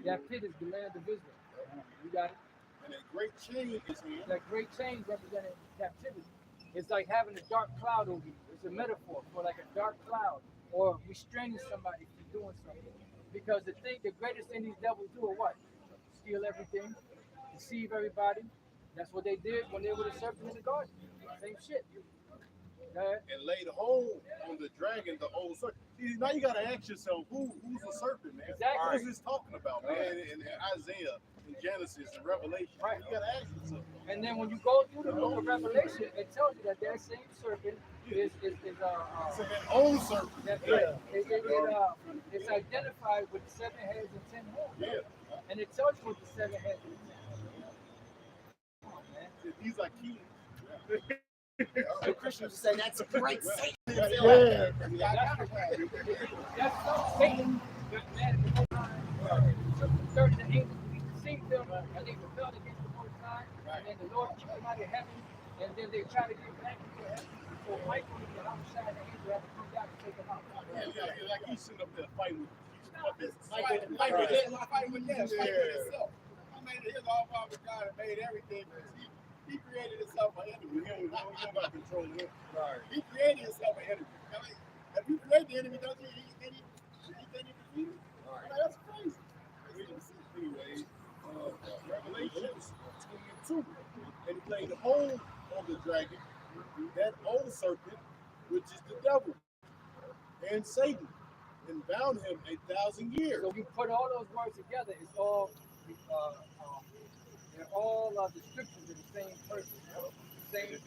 That pit is the land of Israel. You got it? And a great chain is here. That great chain representing captivity. It's like having a dark cloud over you. It's a metaphor for like a dark cloud or restraining somebody from doing something. Because the greatest thing these devils do are what? Steal everything, deceive everybody. That's what they did when they were the serpent in the garden. Same shit. And laid hold on the dragon, the old serpent. See, now you got to ask yourself, who's the serpent, man? Exactly. What is this talking about, man? In Isaiah, in Genesis, and Revelation. Right. You got to ask yourself. And then when you go through the book of Revelation, it tells you that same serpent is It's an old serpent. it's identified with 7 heads and 10 horns. Yeah. And it tells you what the 7 heads and 10 horns. Come on, man. These are keys. So Christians would say that's great Satan. That's Satan got mad at the Most High. Took the 30 angels to deceive them, and they rebelled against the Most High. And then the Lord kicked them out of heaven, and then they tried to get back into heaven. So Michael and the outside the angel had to come down and take them out. Yeah, like he's sitting up there fighting with Fight with himself. I mean, his all-powerful God that made everything. He created himself an enemy. He don't got control of him. He created himself an enemy. I mean, if you create the enemy, don't you think you defeat him? I mean, that's crazy. Anyway, Revelation 22. And he laid hold on the dragon, that old serpent, which is the devil and Satan, and bound him 1,000 years. So you put all those words together, it's all they're all the descriptions of the same person, same.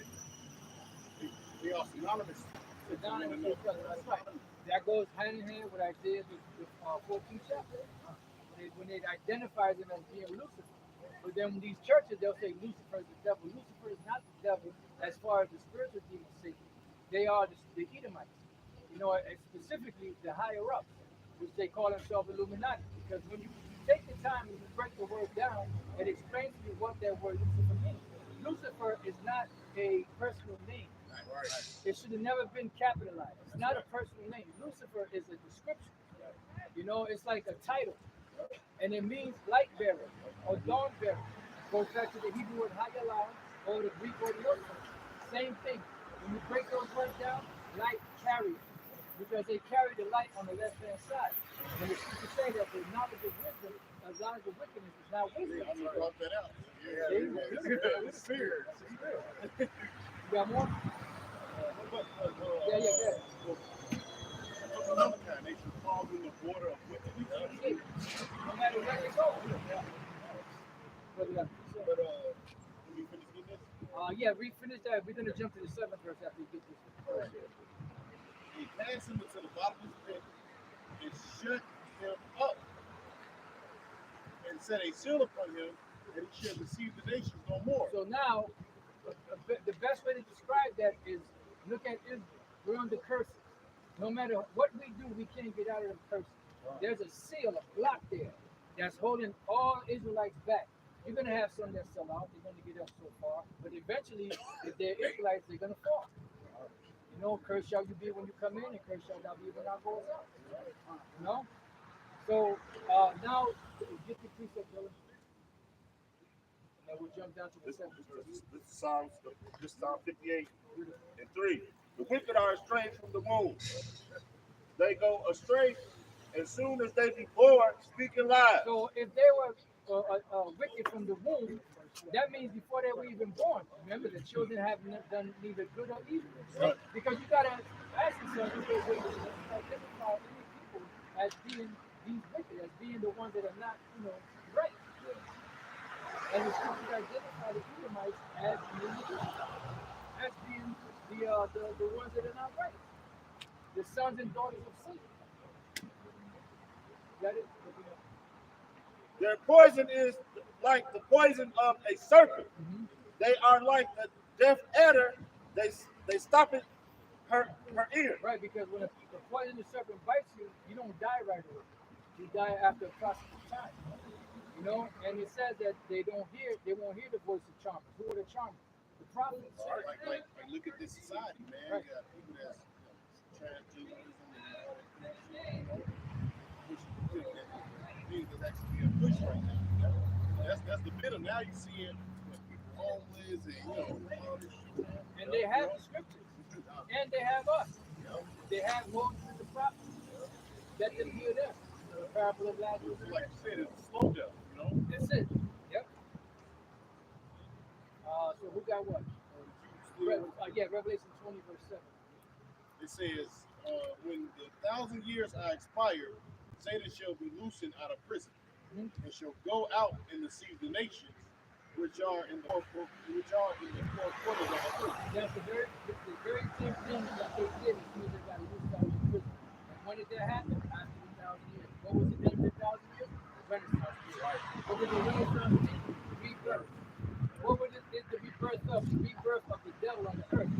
They are synonymous. Synonymous with each other. That's right. That goes hand in hand with Isaiah with 14 chapter. When it identifies him as being Lucifer. But then when these churches, they'll say Lucifer is the devil. Lucifer is not the devil as far as the spiritual demons say. They are the Edomites. You know, and specifically the higher ups, which they call themselves Illuminati. Because when you take the time and you break the word down, it explains to you what that word Lucifer means. Lucifer is not a personal name. It should have never been capitalized. It's not a personal name. Lucifer is a description. You know, it's like a title. And it means light bearer or dawn bearer. Goes back to the Hebrew word Hayalah or the Greek word Lucifer. Same thing. When you break those words down, light carrier. Because they carry the light on the left hand side. And the scripture say that the knowledge of wisdom, the knowledge of wickedness is not wisdom. I'm gonna drop that out. It's fear. You got more? Yeah. Another kind, they should fall in the border of wickedness. No matter where they go. But let me finish with this. Yeah, we finished that. We're gonna jump to the 7th verse after we get this. He cast him into the bottomless pit and shut him up, and set a seal upon him, and he shall deceive the nations no more. So now, the best way to describe that is look at Israel. We're under curses. No matter what we do, we can't get out of the curses. There's a seal, a block there that's holding all Israelites back. You're going to have some that sell out. They're going to get up so far. But eventually, if they're Israelites, they're going to fall. You know, cursed shall you be when you come in, and cursed shall thou be when thou goes out. You know? So now, get the precept, brother. And then we'll jump down to the 7th verse. This is Psalm 58 and 3. The wicked are estranged from the womb. They go astray as soon as they be born, speaking lies. So if they were wicked from the womb, that means before they were even born. Remember, the children have done neither good or evil. Right. Because you got to ask yourself, identify any people as being these wicked, as being the ones that are not, right. And the scriptures identify the Edomites as being the ones that are not right. The sons and daughters of Satan. Got it? Their poison is like the poison of a serpent. Mm-hmm. They are like the deaf adder. They stop it her ear. Right, because when the poisonous serpent bites you, you don't die right away. You die after a process of time. You know, and it says that they won't hear the voice of charmers. Who are the charmers? The prophets. Like look at this society, man. Right. You got people that's transgenderism and pushing things that's actually being pushed right now. That's the middle. Now you see it with people homeless and all this shit. And they have the scriptures. And they have us. They have Moses and the prophets. Let them hear them. The parable of Lazarus. Like you said, it's a slow death, That's it. Yep. So who got what? Revelation 20 verse 7. It says, when the 1,000 years are expired, Satan shall be loosened out of prison, and shall go out and deceive the nations which are in the four quarters of the earth. That's the very same thing that they did as soon as they got loosed out of prison. And when did that happen? After 1,000 years. What was the name of the 1,000 years? Renaissance. What did the Renaissance mean? Rebirth. What was it? Is the rebirth of the devil on the earth?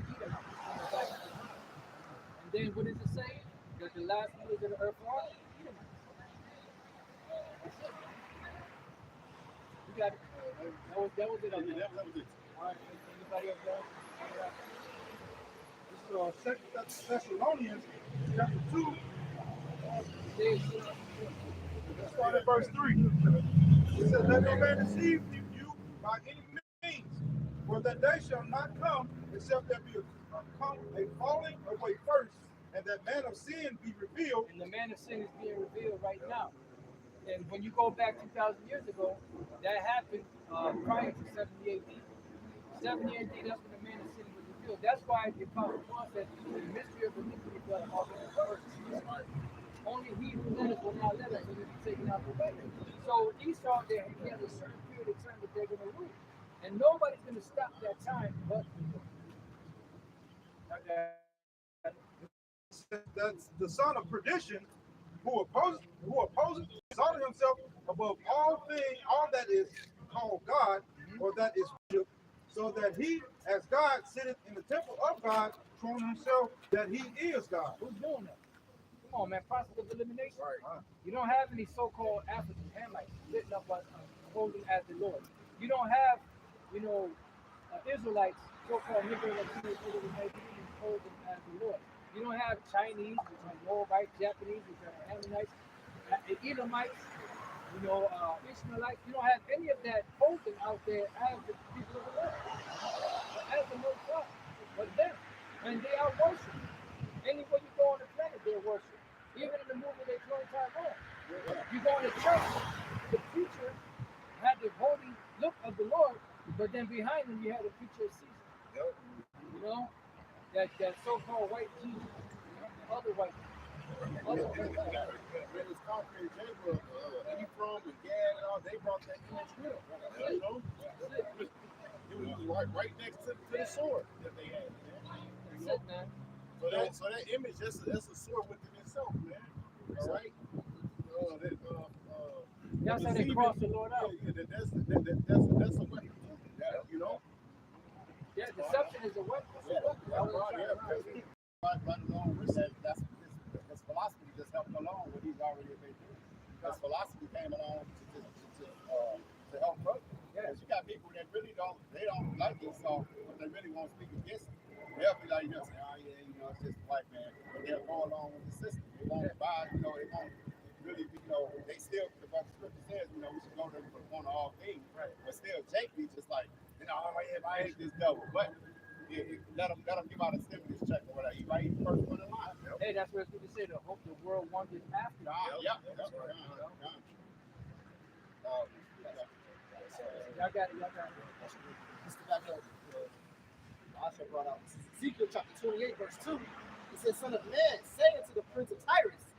And then what does it say? That the last rulers of the earth are Edomites. That's it. You got it. That was it. That was it. All right. Anybody else got it? This is 2 Thessalonians chapter 2. Let's start at verse 3. It says, let no man deceive you by any means, for that day shall not come except there be a falling away first, and that man of sin be revealed. And the man of sin is being revealed right now. And when you go back 2,000 years ago, that happened prior to 70 AD. 70 AD, that's when the man of sin was revealed. That's why the Apostle Paul said the mystery of iniquity was all in the first. only he who led us will not let us, and will be taken out of the way. So Esau, there, he has a certain period of time that they're going to rule. And nobody's going to stop that time but that's the son of perdition who opposes exalted himself above all that is called God or that is worship, so that he, as God, sitteth in the temple of God, showing himself that he is God. who's doing that? Come on, man, process of elimination. Right. You don't have any so-called African Hamites sitting up holding as the Lord. You don't have, Israelites, so-called Negro Latinos, holding as the Lord. You don't have Chinese, which are Moabites, Japanese, which are Ammonites, Edomites, Ishmaelites. You don't have any of that holding out there as the people of the Lord, as the Most High, but them. And they are worshiping. Anywhere you go on the planet, they're worshiping. Even in the movie they throw Tyrone. You go in the church, the preacher had the holy look of the Lord, but then behind him you had a preacher of Caesar. Yep. You know? That so-called white Jesus. The other white Jesus. When it's concrete, they were Ephraim and Gad and all, they brought that image with them. You know? It was right next to the sword that they had. That's it, man. So that image, that's a sword within itself, man. All right? That's how they cross the Lord out. That's a weapon too. You know? Yeah, deception is a weapon. Right along with that, that's his philosophy just helped along what he's already been doing. His philosophy came along to help brothers. Because you got people that really don't like Esau, but they really won't speak against him. They'll be like, say, oh yeah, it's just white man. But they'll go along with the system. They won't buy, they won't really, they still, the scripture says, we should go to the point of all things. Right. But still, Jake be just like, I hate this devil. But let him give out a stimulus check or whatever. He might be the first one in line. Hey, that's what people say. The hope the world wonders after. Yeah. Y'all got it. Also brought out Ezekiel chapter 28, verse 2. It says, Son of man, say unto the prince of Tyrus,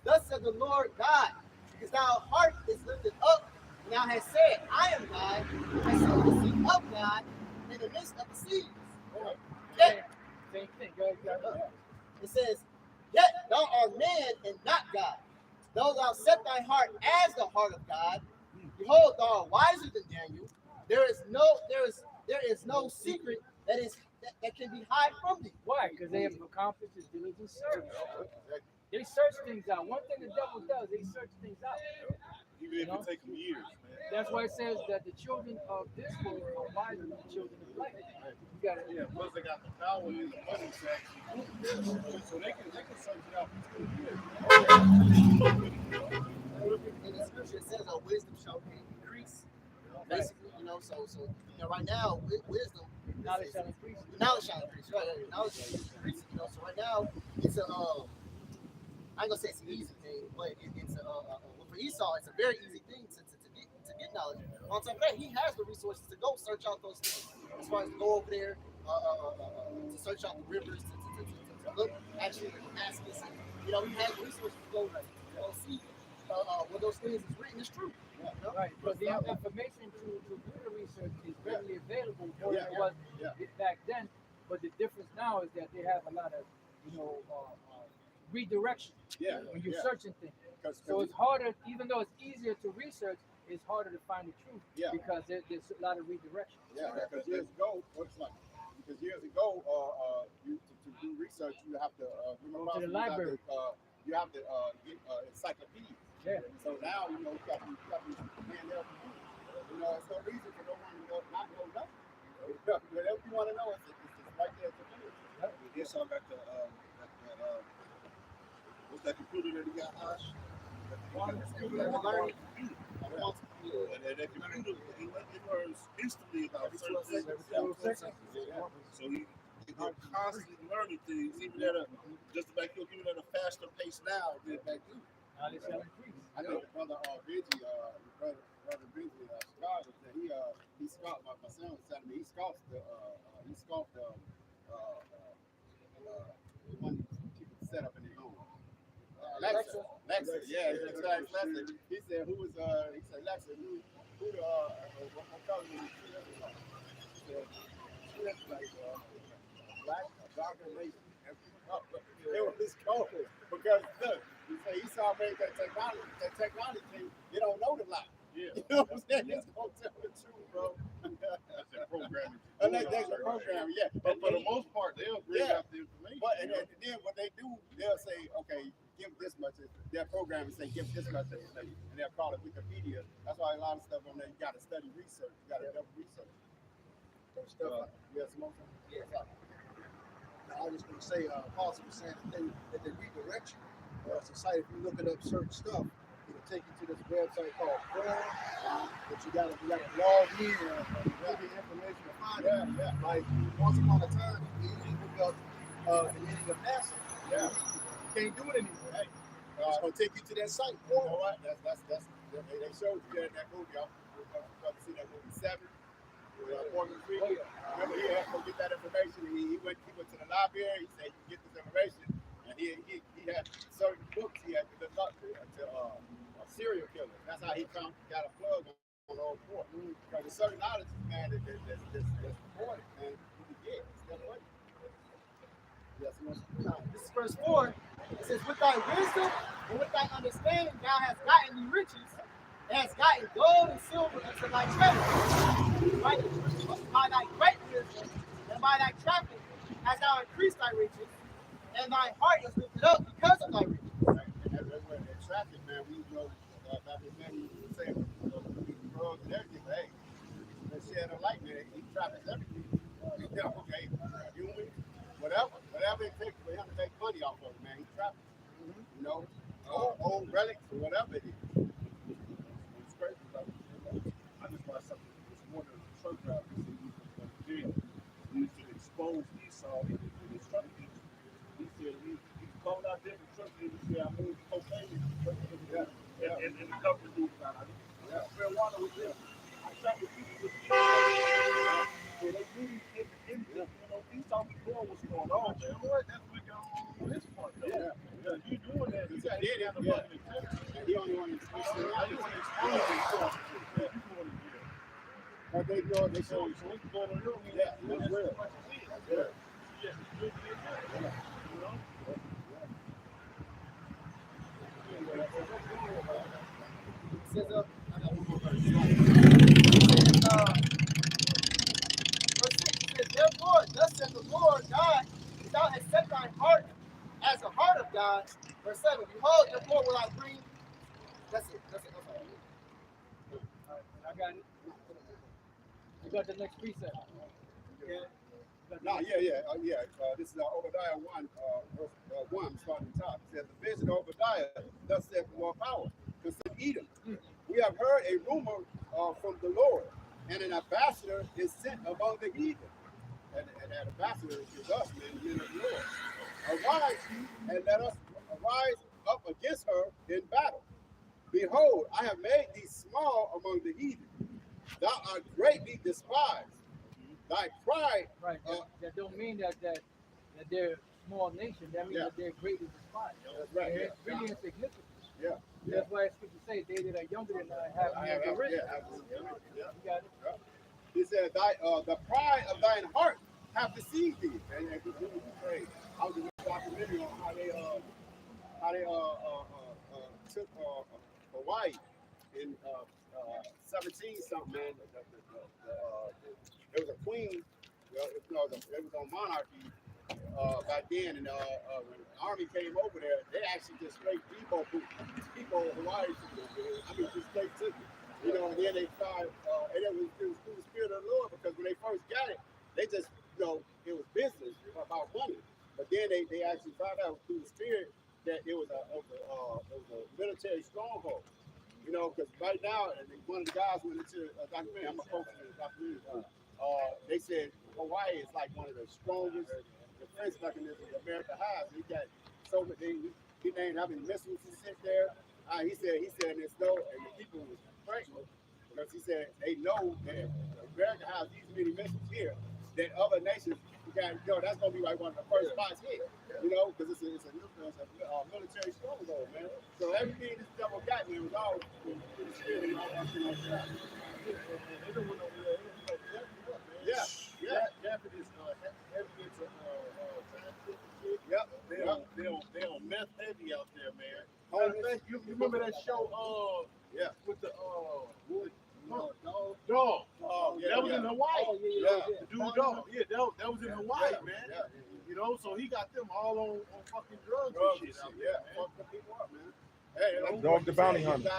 thus said the Lord God, because thy heart is lifted up, and thou hast said, I am God, and so the seed of God in the midst of the seas. Same thing. It says, yet thou art man and not God. Though thou set thy heart as the heart of God, behold, thou art wiser than Daniel. There is no secret that can be hid from thee. Why? Because they have accomplished his diligent search. They search things out. One thing the devil does, they search things out. Even if it takes them years, man. That's why it says that the children of this world are wiser than the children of light. You got it. Plus they got the power in the money section, so they can search it out for 2 years. In the scripture, it says our wisdom shall increase. Basically, so right now, wisdom, Knowledge shall increase. knowledge shall increase. Right, knowledge shall increase. So right now, it's I ain't gonna say it's an easy thing, but it's for Esau, it's a very easy thing to get knowledge. On top of that, he has the resources to go search out those things. As far as to go over there, to search out the rivers, to look actually at Damascus. He has resources to go see what those things is written is true. Right, but the information to do the research is readily available more than it was back then. But the difference now is that they have a lot of, redirection when you're searching things. So it's harder, even though it's easier to research, it's harder to find the truth because there's a lot of redirection. Yeah, because years ago, to do research, you have to go to the library. You have to get encyclopedias. Yeah. So now, you got these handheld computers. It's no reason for no one to not know nothing. Whatever you want to know, it's right there at the computer. Here's something back to what's that computer that he got, Ash? And that computer, it learns instantly about certain things. So they're constantly learning things, even just like he'll give it at a faster pace now than back then. I know the brother Benji, brother Benji, Chicago, that he scoffed. My son was telling me he scoffed the one people set up in their home. Alexa. Lexus, yeah, he said Lexus. He said, who was, he said, Lexus, who the, what color was he? He said, she was like, black, darker nation. It was cold because look, he said he saw me that technology, you don't know the lie. Yeah. You know what I'm saying? It's gonna tell the truth, bro. That's their programming. Unless there's a program, yeah. But for the most part, they'll bring out the information. But and then what they do, they'll say, okay, give this much. Their program say give this much information, and they'll call it Wikipedia. That's why a lot of stuff on there you got to study research. You got to double research. Stuff. Yes, more. Yes. I was going to say, Apostle was saying that they redirect you. It's a site, if you're looking up certain stuff, it'll take you to this website called Forum, but you gotta log in and get the information to find it. Yeah. Like, once upon a time, you usually look up the meaning of NASA. Yeah. You can't do it anymore. Hey, It's going to take you to that site. you know what? They showed you that movie. I'm about to see that movie 7. Morgan Freeman. Remember, he had to go get that information. He went to the library. He said, "You get this information," and he had certain books he had to look up to serial killers. That's how he got a plug on all four. Because there's certain knowledge, man, that's recorded, man. You can get. That's what. Yes, This is verse 4. It says, with thy wisdom and with thy understanding thou hast gotten thee riches, and hast gotten gold and silver unto thy treasure. By thy great wisdom and by thy traffic hast thou increased thy riches, and thy heart is lifted up because of thy riches. And that's where that traffic, man, we know back in then he was saying, drugs and everything, but hey, that shed of light, man, he traffics everything. Okay, human, whatever it takes for him to make money off of it, man, he traffics. You know, old relics or whatever it is. It's crazy, brother. I just watched something this morning of the truck drivers in jail. He used to expose Esau in his truck industry. He said he called out different truck industry. I moved cocaine in the truck industry. And the government knew about it. Marijuana was there. I shot with people with the so they knew in Esau was knowing what's going on, man. That's what got on this part, though. Yeah. You doing that. You got did it, to yeah. He only wanted to I just want to explain it. Yeah, you going to jail. but they know they show So it's going on your Yeah, that's real. Yeah. Yeah, you know? It says, I got one more verse. It says, verse 6, it says, therefore, thus saith the Lord God, if thou hast set thine heart as the heart of God. Verse 7, behold, therefore will I bring. That's it. Okay. I got it. You got the next precept. Yeah. No, this is Obadiah 1, verse 1, starting at the top. It says, the vision of Obadiah, thus saith the Lord power, concerning Edom. We have heard a rumor from the Lord, and an ambassador is sent among the heathen. And that ambassador is us, man, the men of the Lord. Arise, and let us arise up against her in battle. Behold, I have made thee small among the heathen. Thou art greatly despised. Thy pride. Right. That don't mean that they're a small nation. That means that they're greatly despised. That's right. They're really insignificant. Yeah. That's why scripture say they that are younger than have the rich. Absolutely. Yeah. You got it. He said, the pride of thine heart have deceived thee. And we pray. I was doing a documentary on how they took Hawaii in 17 something, man. There was a queen. It was on monarchy back then, and when the army came over there, they actually just straight depot Hawaii. I mean, just straight took it. You know, and then they started, and it was through the spirit of the Lord, because when they first got it, they just, it was business about money. But then they actually found out through the spirit that it was a military stronghold. You know, because right now, and one of the guys went into a documentary. I'm a coach in the documentary. They said Hawaii is like one of the strongest defense mechanisms America has. He got so many. He named how many missiles he sent there. He said, and it's no, and the people was frightened because he said they know that America has these many missiles here that other nations got, that's gonna be like one of the first spots hit. You know, because it's a military stronghold, man. So everything this devil got me was all they on meth heavy out there, man. You remember that show? With the dog. That was in Hawaii. The dude dog. Yeah, that was in Hawaii, man. You know, so he got them all on fucking drugs and shit out there, man. Fuck the people up, man. Hey, Dog the bounty hunter.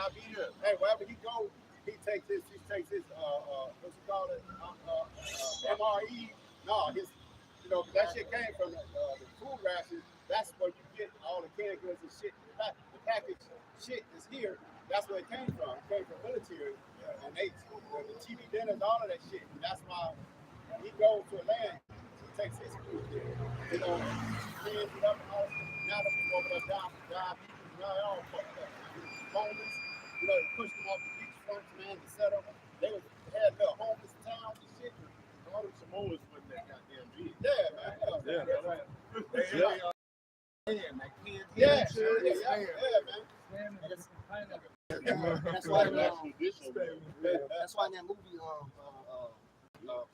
Hey, wherever he goes, he takes his what's it called it? MRE. No, that shit came from the food rations. That's where you get all the canned goods and shit. The package shit is here. That's where it came from. It came from military. And they, the TV dinners, all of that shit. And that's why he goes to a land, he takes his food there. You know, cleans it up and all that. Now the people over there diabetes, now they all fucked up. Homeless, they pushed them off the beach fronts, man, to set up. They had the homeless towns and shit. All them Samoans wasn't that goddamn big. Yeah, man. That's why in that movie,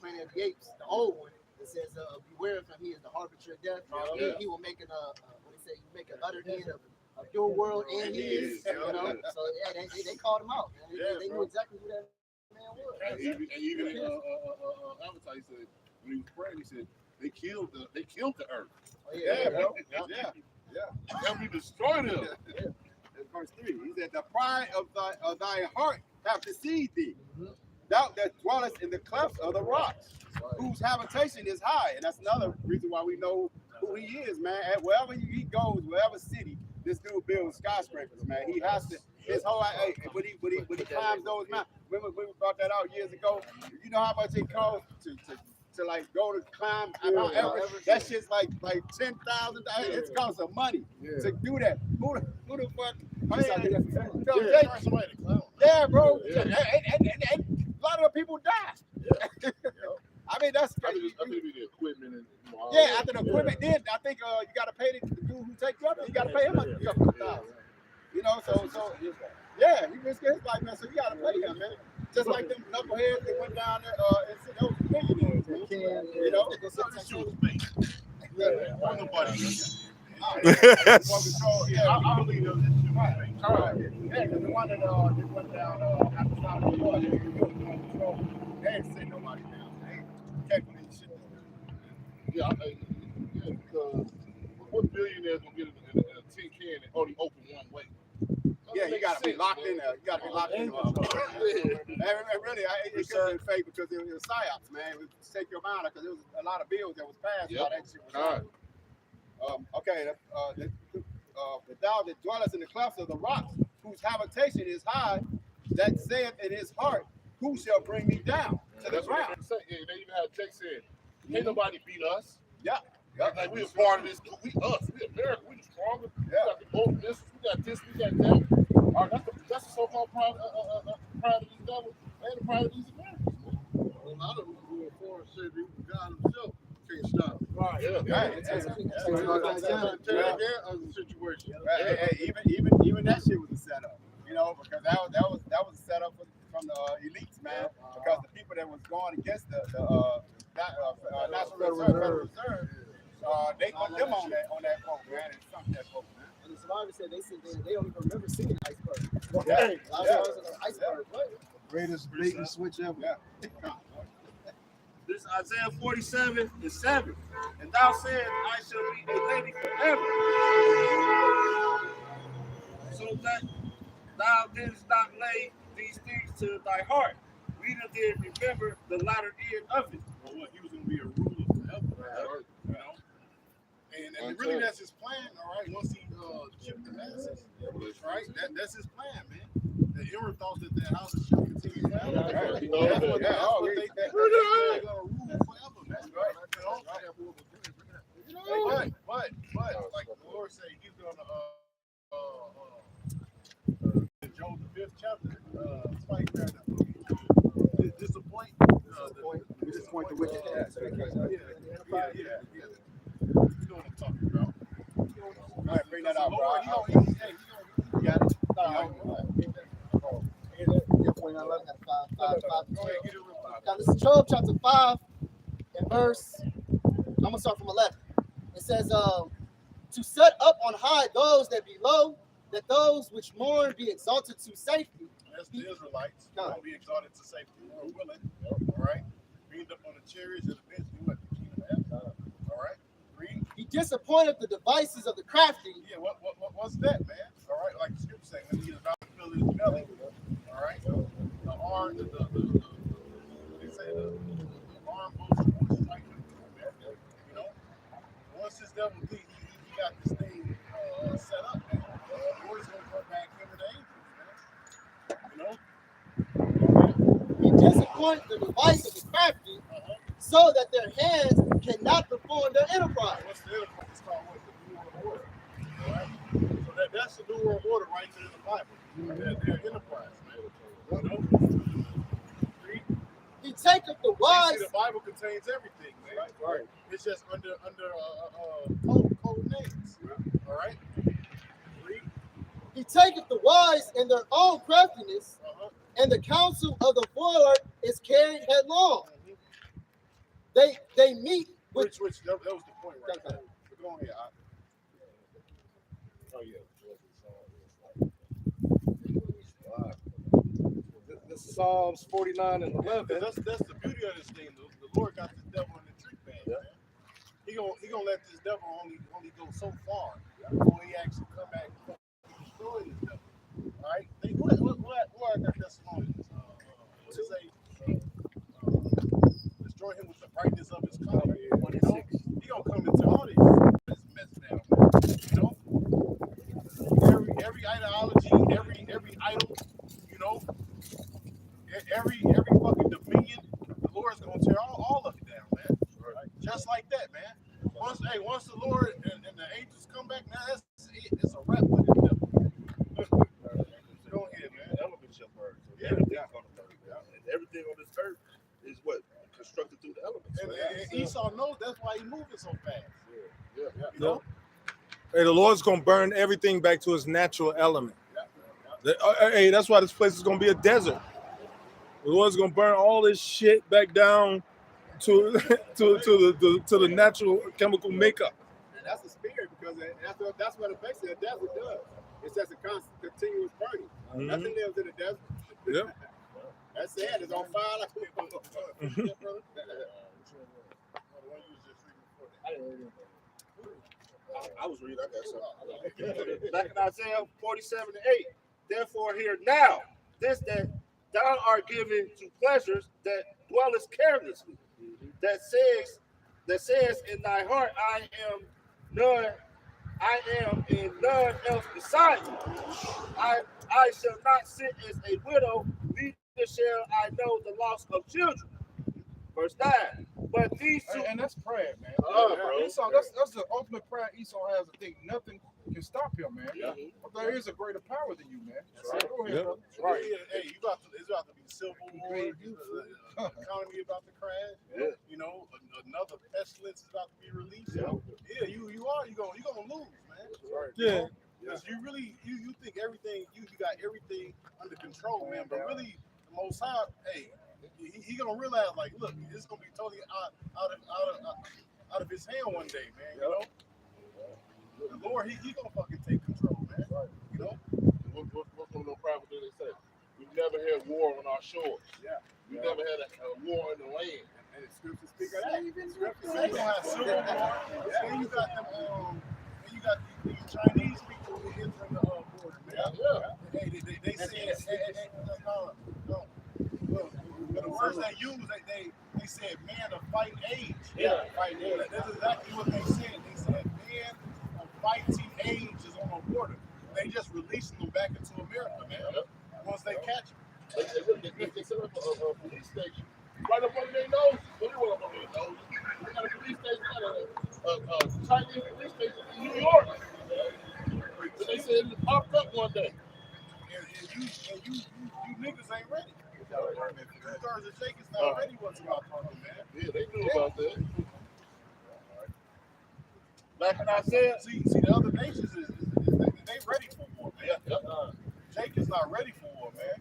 Planet of the Apes, the old one, it says, "Beware of him. He is the harbinger of death. He will make make an utter end of your world and his." You know, so yeah, they called him out. They knew exactly who that man was. And even Avatar, he said when he was praying, he said they killed the earth. Yeah, bro. And we destroyed them. Verse 3, he said, "The pride of thy heart hath deceived thee. Thou that dwellest in the clefts of the rocks, whose habitation is high." And that's another reason why we know who he is, man. And wherever he goes, wherever city, this dude builds skyscrapers, man. He has to. His whole when he climbs those mountains. Remember when we brought that out years ago? You know how much it costs to like go to climb Mount Everest? That shit's like $10,000. It costs some money to do that. Who the fuck? Yeah, bro. And a lot of the people die. I mean, that's crazy. I think we did equipment and after the equipment, then I think you got to pay the dude who takes you up there. You got to pay him a couple of thousand. You know, so yeah, he risked his life, man. So you got to pay him, man. Just like them knuckleheads that went down there and said those millionaires, man. You know, I believe those right. Yeah, the one that went down after the war, they didn't send nobody down. They can't believe shit. Because what billionaires gonna get in a tin can and only open one way? Yeah, you gotta be locked in there. You gotta be locked in there. And really, it could have been fake because it was psyops, man. It was to take your mind because there was a lot of bills that was passed. Yep. That shit was okay. The thou that dwelleth in the clefts of the rocks, whose habitation is high, that saith in his heart, who shall bring me down to the ground? They even had a text said, "Can't nobody beat us." Yeah. Like we a part of this. We America. We the strongest. We got the most missiles. We got this. We got that. That's the so-called pride of these devils and the pride of these Americans. A lot of them who are foreign said God himself can't stop it. Right. Situation. Even that shit was a setup, you know, because that was a setup from the elites, man. Because the people that was going against the National Federal Reserve, they put them on that boat, man, and sunk that boat, man. And the survivors said they don't even remember seeing an iceberg. Iceberg. Greatest bait and switch ever. This Isaiah 47:7. And thou sayest, I shall be a lady forever. So that thou didst not lay these things to thy heart. Neither did remember the latter end of it. Well, what, he was going to be a ruler forever, right? You know? And really that's his plan, all right? Once he chipped the masses, right? That's his plan, man. The Emperor thought that their house should continue forever. That's what they're going to rule forever, man. But like the Lord said, he's going to Job the 5th chapter, disappoint the wicked. Yeah. You know what I'm talking about. Go ahead, bring that out, bro. Lord, he got it. Now this is Job chapter 5 and verse, I'm gonna start from 11. It says, to set up on high those that be low, that those which mourn be exalted to safety. That's the Israelites. Don't be exalted to safety. We're willing. All right. Beamed up on the chariots of the bench. We went to kingdom of heaven. All right. Read. He disappointed the devices of the crafty. Yeah. What's that, man? All right. Like the scripture saying, when he is about to fill his belly. All right. The arm, the arm goes towards right. You know. Once this devil he got this thing set up, man. The Lord's gonna come back him and the angels, man. You know. He disappointed the device of the crafty, so that their hands cannot perform their enterprise. What's the enterprise? It's called what? The New World Order. All right. So that's the New World Order right there in the Bible. Their enterprise, man. You know. He taketh the wise. See, the Bible contains everything, man. Right. It's just under code names. All right. He taketh the wise in their own craftiness, and the counsel of the forward is carried headlong. They meet with Which that was the point right there. Go on here. Oh yeah. This is Psalms 49 and 11. That's the beauty of this thing. The Lord got this devil in the trick bag, man. He gonna let this devil only go so far before he actually come back and destroy this devil. All right. What that Thessalonians? What it say? Destroy him with the brightness of his coming. You know, he gonna come into all this mess down. You know, every ideology, every idol, you know, every fucking dominion, the Lord's gonna tear all of it down, man. Right? Just like that, man. Once the Lord and the angels come back, man, it's a wrap with this devil. Go ahead, man. Elements shall burn. So everything's gonna burn. And everything on this earth is what constructed through the elements. And Esau knows that's why he's moving so fast. Yeah. You know? Hey, the Lord's gonna burn everything back to its natural element. Hey, that's why this place is gonna be a desert. The Lord's gonna burn all this shit back down to the natural chemical makeup. And that's the spirit, because that's what basically a desert does. It's just a constant, continuous burning. Nothing lives in the desert. Yeah. That's sad. It's on fire. I was reading. I got something. Back in Isaiah 47:8. Therefore, hear now this that thou art given to pleasures that dwellest carelessly, that says in thy heart, I am and none else beside me. I shall not sit as a widow, neither shall I know the loss of children. Verse 9. But these two, And that's prayer, man. Bro. Esau, that's the ultimate prayer Esau has. I think nothing can stop him, man. Yeah. But there is a greater power than you, man. Right. Go ahead, brother. Right. Hey, it's about to be civil war. The economy about to crash. Yeah. You know, another pestilence is about to be released. Yeah. Yeah, you're gonna lose, man. Right. Yeah. Because you really you think everything you got everything under control, man. But really, the Most High, hey, he gonna realize like, look, it's gonna be totally out of his hand one day, man. You know, the Lord, he gonna fucking take control, man. You know. What's one of those prophets they say? We've never had war on our shores. Yeah. We've never had a war in the land. And the scriptures speak of that. So you gonna have civil war. Then you got them. Then you got the Chinese people who entering the border, man. Yeah. Hey, they said, no. Look, the words they use, they said man of fighting age. Yeah. Fighting age. That's exactly what they said. They said man of fighting age is on the border. They just releasing them back into America, man. Once they catch them. They set up a police station right up under their nose. Well, they went up under their nose. They got a police station, a Chinese police station in New York. So they said it popped up one day. And you niggas ain't ready. Two-thirds of Jacob's not ready what's about to happen, man. Yeah, they knew about that. Back in Isaiah. See, the other nations they ready for war, man. Jake is not ready for war, man.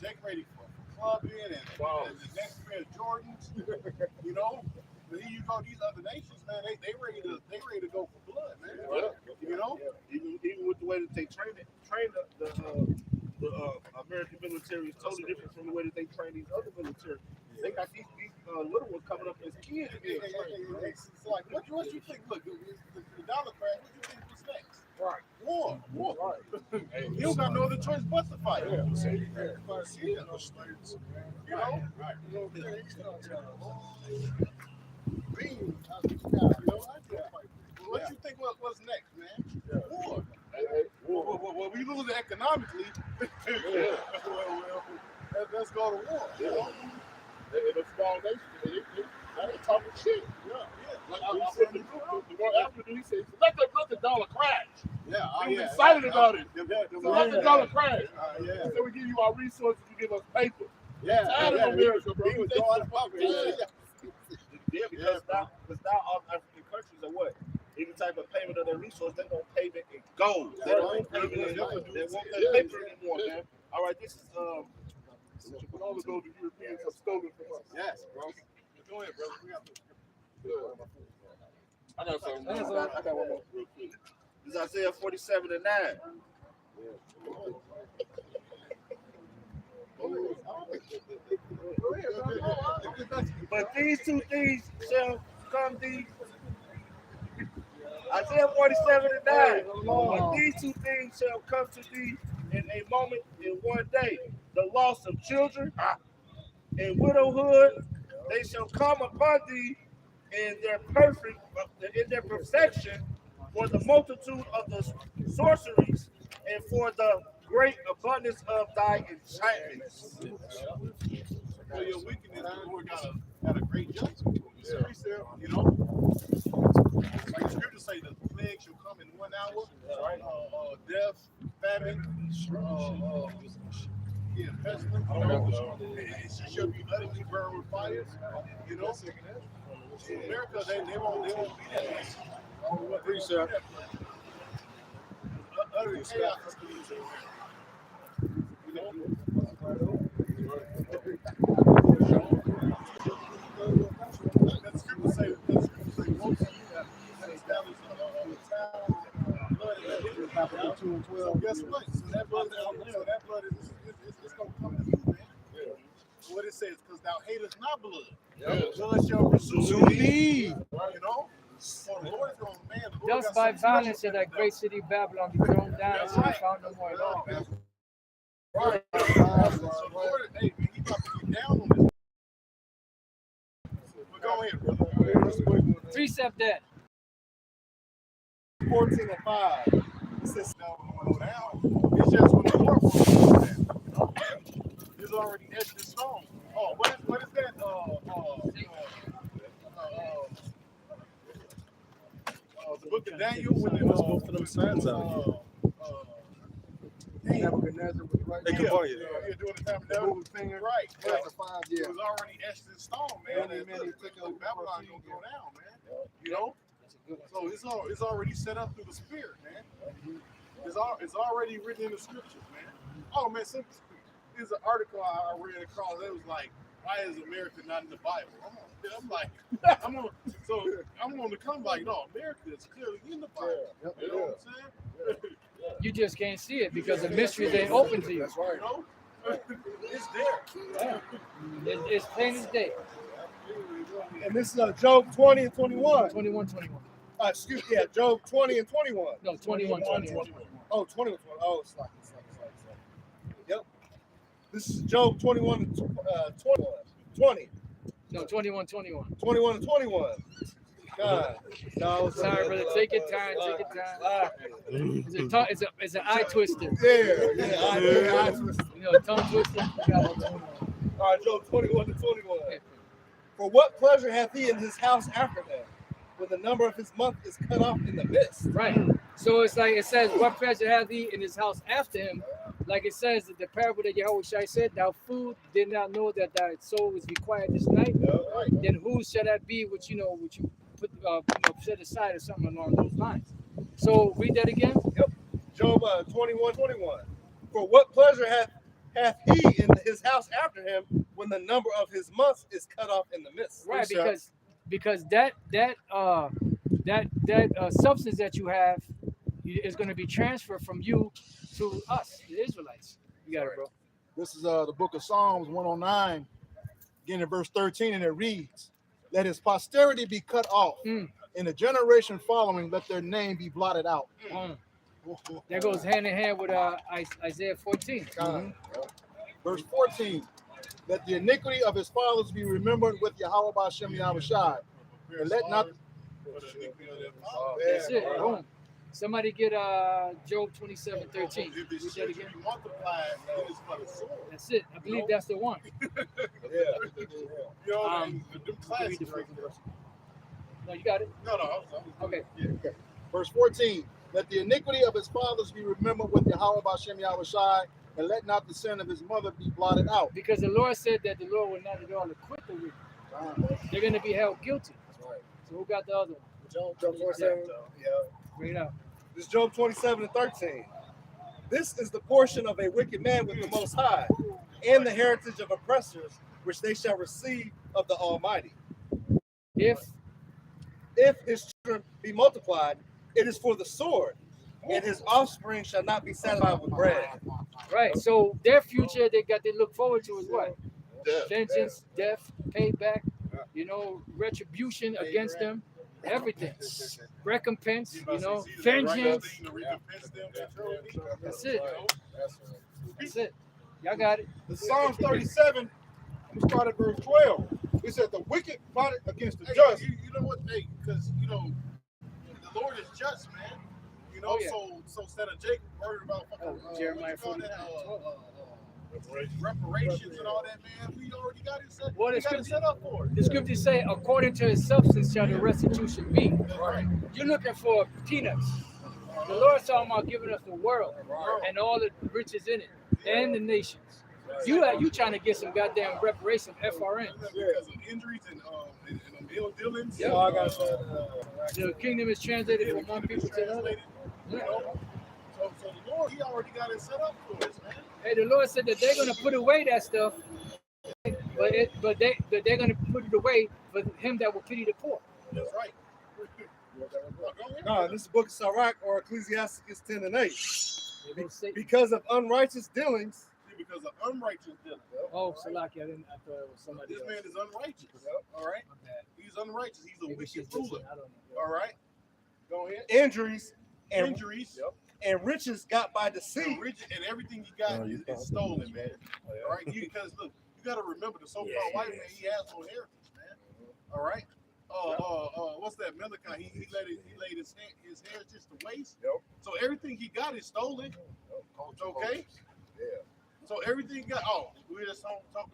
Jake ready for clubbing and the next pair of Jordans, you know. But here you go, these other nations, man, they ready to go for blood, man. You know, even with the way that they train the American military is totally different from the way that they train these other military. They got these little ones coming up as kids. It's like, what you think? Look, the dollar crash. What you think was next? Right. War. Right. You don't got no other choice but to fight. You know. What you think was next, man? War. Well, we lose economically. Let's go to war. You know? In a small nation, they talking shit. Like I said, the one after he said, let the dollar crash. He was excited about it. So let the dollar crash. So we give you our resources, you give us paper. Tired of America, bro. He was going because now all African countries are what? Any type of payment of their resource, they're gonna pay it in gold. They won't pay paper anymore, man. All right, this is But all of those Europeans have stolen from us. Yes, bro. Go ahead, bro. We got to. I got something. I got one more real quick. This is Isaiah 47:9. But these two things shall come thee. Isaiah 47:9. But these two things shall come to thee in a moment, in one day. The loss of children and widowhood, they shall come upon thee in their perfection, for the multitude of the sorceries and for the great abundance of thy enchantments. For your wickedness, the Lord got a great judgment. You know, like the scriptures say, the plague shall come in 1 hour. Right? Death, famine, pestilence. It shall be utterly burned with fire. You know, in America, they won't be that place. Precept. Utterly chaos. You know. That scripture say most of you have established a town blood and that 2 and 12. So guess what? So that blood is gonna come to you, man. What it says, because thou hatest not blood. Blood shall pursue thee. You know? So the Lord is gonna, man. Just by violence in that great city Babylon be thrown down and be found no more at all. Right. So Lord, hey, man, he about to get down on this. But go ahead, brother. Precept that. 14 and 5. It says, Now, it's just when the Lord wants to do that. It's already etched in stone. Oh, what is that? The book of Daniel. When Let's go for them signs out. Nebuchadnezzar was right They there. can buy it. doing the tabernacle. Moving finger. Right. Chapter 5, It was already etched in stone, man. Many, And many look, Babylon gonna go down, man. You know? So it's already set up through the spirit, man. It's already written in the scriptures, man. Oh man, there's an article I read across. It was like, why is America not in the Bible? I'm like, I'm on the come like, no, America is clearly in the Bible. You know what I'm saying? You just can't see it because the mysteries ain't open to you. That's right. You know? It's there. It's plain as day. and this is Job 20 and 21. 21. Excuse me, Job 20 and 21. No, 21. Oh, 21. Oh, it's like. Yep. This is Job 21 and 20. No, 21. 21 and 21. God. No, Sorry, brother. Take your time. It's an eye twister. Yeah. You know, tongue twister. All right, Job 21 to 21. For what pleasure hath he in his house after that, when the number of his month is cut off in the midst? Right. So it's like it says, what pleasure hath he in his house after him? Like it says that the parable that Yahweh Shai said, thou food did not know that thy soul is required this night. Then who shall that be which put set aside or something along those lines. So read that again. Yep. Job 21:21. For what pleasure hath he in his house after him, when the number of his months is cut off in the midst? Right, because that substance that you have is going to be transferred from you to us, the Israelites. You got it, bro. This is the book of Psalms 109, beginning in verse 13, and it reads, "Let his posterity be cut off, in the generation following, let their name be blotted out." That goes hand in hand with Isaiah 14. Verse 14, "Let the iniquity of his fathers be remembered with Yahweh B'Shem Yahushai, and let not..." That's it. Boom. Somebody get Job 27:13. If the Read that shit again. you multiply, it is for the sword. That's it. I believe that's the one. You know, the classics right there. No, you got it. No, I was Okay. Okay. Verse 14, "Let the iniquity of his fathers be remembered with Yahweh B'Shem Yahushai, and let not the sin of his mother be blotted out." Because the Lord said that the Lord will not at all acquit the wicked. They're going to be held guilty. Right. So who got the other one? Job 27. Yeah. Bring it out. This is Job 27:13. "This is the portion of a wicked man with the Most High, and the heritage of oppressors, which they shall receive of the Almighty. If his children be multiplied, it is for the sword, and his offspring shall not be satisfied with bread." Right. So their future they look forward to is what? Death. Vengeance, death, payback, retribution against them, everything. Recompense, vengeance. That's it. That's it. Y'all got it. The Psalms 37, we start at verse 12. It says the wicked plotted against the just. You know what? Hey, because the Lord is just, man. So instead of Jacob worried about Jeremiah reparations and all that, man, we already got it set. Well, we got it set up for it. The scriptures say, according to his substance shall the restitution be. Right. You're looking for peanuts. The Lord's talking about giving us the world and all the riches in it and the nations. You trying to get some goddamn reparation, FRN. Because of injuries and ill dealings. Yeah. I got The kingdom is translated from one people to another. So the Lord, he already got it set up for us, man. Hey, the Lord said that they're gonna put away that stuff, but they're gonna put it away for him that will pity the poor. That's right. No, this is the book of Sirach, or Ecclesiasticus 10:8. Because of unrighteous dealings. Because of unrighteous dealings. Oh, Salaki, I thought it was somebody This else. man is unrighteous. All right. He's unrighteous. He's a Maybe wicked she's ruler. I don't know. All right. Go ahead. Injuries Injuries. and riches got by deceit. And everything he got is stolen, man. All right. Because look, you got to remember the so-called white man. He has no heritage, man. All right. What's that? Malachi. He laid his heritage to waste. So everything he got is stolen. Okay. Yeah. So everything got. We were just talking about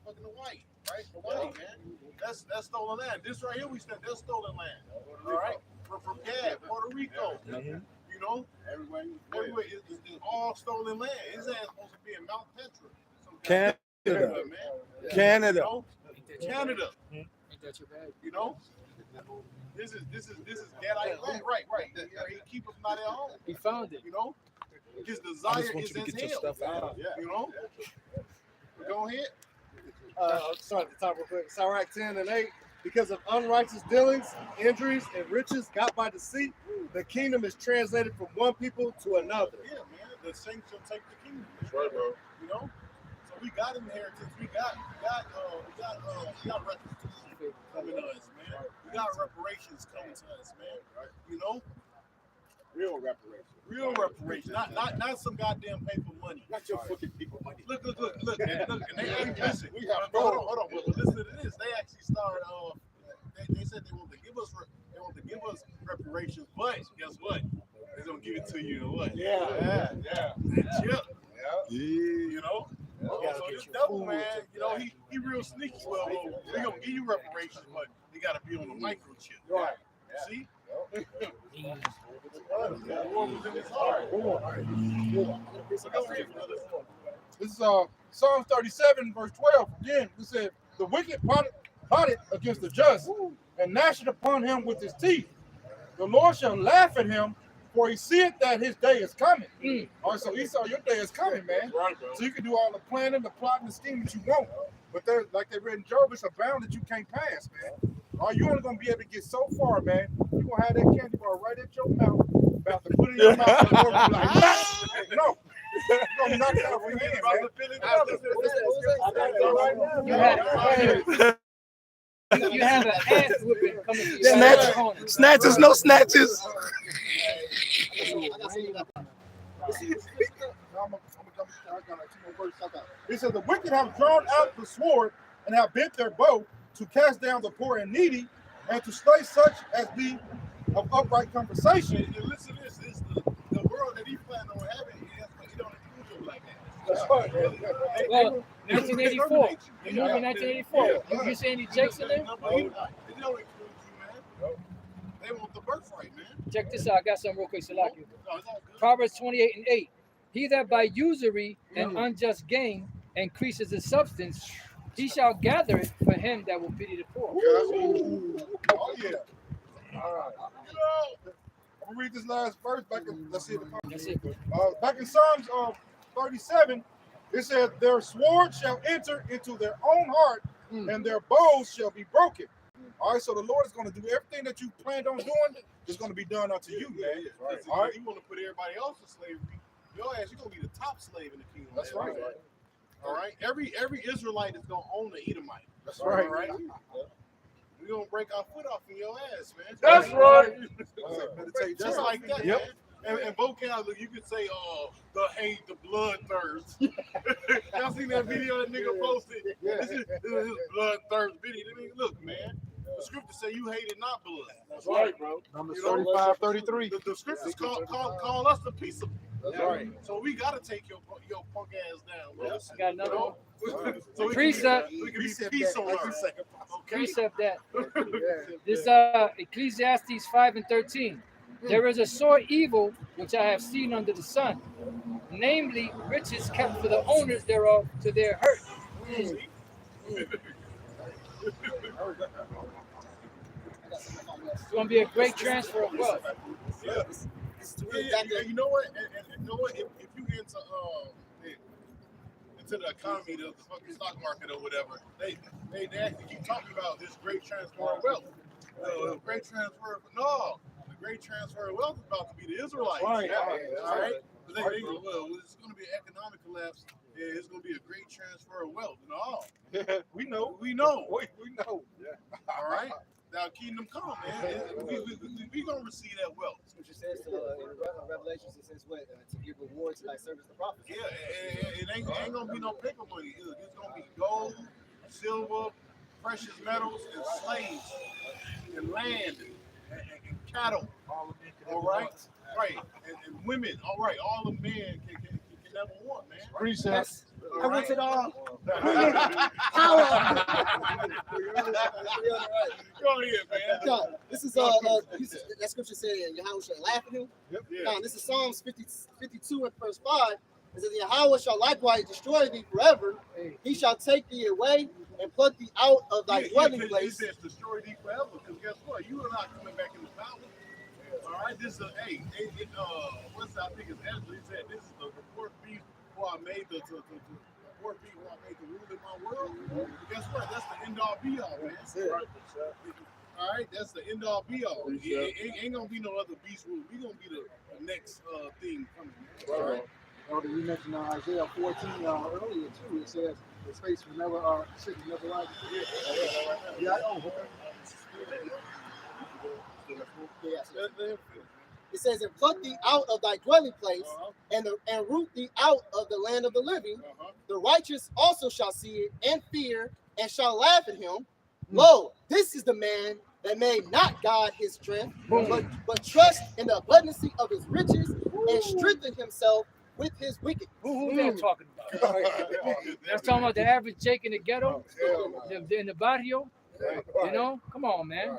fucking the white, right? The white man. That's stolen land. This right here, that's stolen land. All right. From Gab, Puerto Rico. You know, everywhere is all stolen land. His ass supposed to be in Mount Petra. Canada. Man. Canada. Canada. Ain't that your bag? You know, this is Gadite land. Right. He keep us not at home. He found it. You know, his desire is as hell. You know, go ahead. Start at the top real quick. Sirach 10:8. Because of unrighteous dealings, injuries, and riches got by deceit, the kingdom is translated from one people to another. Yeah, man. The saints shall take the kingdom. That's right, bro. You know, so we got inheritance. We got restitution coming to us, man. We got reparations coming to us, man. You know, Real reparations. real reparations, not some goddamn paper money. Not your fucking people money. Look, and they listen. We have hold on. But listen to this. They actually started. They said they want to give us reparations, but guess what? They're gonna give it to you. What? Yeah. Chip. You know. So this devil man, he real sneaky. Well, we gonna give you reparations, but they gotta be on the microchip. Right. See? This is Psalms 37, verse 12. Again, it said, the wicked plotted plotted against the just, and gnasheth upon him with his teeth. The Lord shall laugh at him, for he seeth that his day is coming. All right, so Esau, your day is coming, man. Right, bro. So you can do all the planning, the plotting, the scheming that you want. But there's, like they read in Job, it's a bound that you can't pass, man. All right, you only gonna be able to get so far, man. You gonna have that candy bar right at your mouth, about to put it in your mouth, and the Lord be like, no. You're gonna knock it out for you, man. You have an ass whipping coming to you. Snatches, no snatches. He said, the wicked have drawn out the sword and have bent their bow to cast down the poor and needy and to slay such as be of upright conversation. And listen to this, it's the world that he planned on having, he don't include you like that. That's right. Well, 1984. The movie 1984. You see any Jakes in there? They don't include you, man. They want the birthright, man. Check this out. I got something real quick, Salaki. No, it's all good. Proverbs 28:8. He that by usury and unjust gain increases his substance, he shall gather it for him that will pity the poor. Oh, yeah. All right. I'm going to read this last verse back in, let's see. That's it. Back in Psalms 37, it says, their sword shall enter into their own heart, and their bows shall be broken. All right, so the Lord is going to do everything that you planned on doing. It's going to be done unto you, man. Right. All right. You want to put everybody else in slavery, your ass, you're going to be the top slave in the kingdom. That's right. All right. Every Israelite is going to own the Edomite. That's right. All right. We're going to break our foot off in your ass, man. That's right. Just like that, Yep. man. And vocabulary, you could say, the hate, the bloodthirst. Y'all seen that video that nigga posted? Yeah. This is bloodthirst video. I mean, look, man. The scriptures say you hated not blood. That's right, bro. Numbers 35, 33. The scriptures call us the peaceable. That's right. So we got to take your punk ass down, bro. I got another one. So we Precept. can be peace on earth. Okay? Precept that. This Ecclesiastes 5:13. There is a sore evil which I have seen under the sun, namely riches kept for the owners thereof to their hurt. It's going to be a great transfer of wealth. Yeah. And you know what? And you know what? If you get into the economy, the fucking stock market or whatever, they actually keep talking about this great transfer of wealth. The great transfer the great transfer of wealth is about to be the Israelites. Right. All right. But they go, well, it's going to be an economic collapse. Yeah, it's going to be a great transfer of wealth and all. We know. We know. We know. Yeah. All right. Now, kingdom come, man. We gonna receive that wealth. Scripture says in Revelations, it says what? To give reward to thy servants, the prophets. Yeah, it ain't gonna be no paper money. It's gonna be gold, silver, precious metals, and slaves, and land, and cattle. All right, right, and women. All right, all the men can never want, man. Precepts. I went to the power. Go ahead, man. No, this is that scripture said Yahweh shall laugh at him. Yeah. Now, this is Psalms 52 and verse 5. It says, Yahweh shall likewise destroy thee forever. He shall take thee away and pluck thee out of thy dwelling place. He says destroy thee forever, because guess what? You are not coming back into power. All right, this is what's I think it's Ezra. He said this is the fourth beast who I made the fourth beast who I made to rule in my world. Guess what? That's the end all be all, man. Right. All right, that's the end all be all. Ain't gonna be no other beast rule. We gonna be the next thing coming. All right. We mentioned Isaiah 14 earlier too. It says his face will never sit and never rise. Yeah. Oh, okay. It says, and pluck thee out of thy dwelling place, and root thee out of the land of the living. The righteous also shall see it and fear, and shall laugh at him. Lo, this is the man that made not God his strength, but trust in the abundance of his riches, and strengthen himself with his wicked. Who's that talking about? That's talking about the average Jake in the ghetto, in the barrio. You know, come on, man.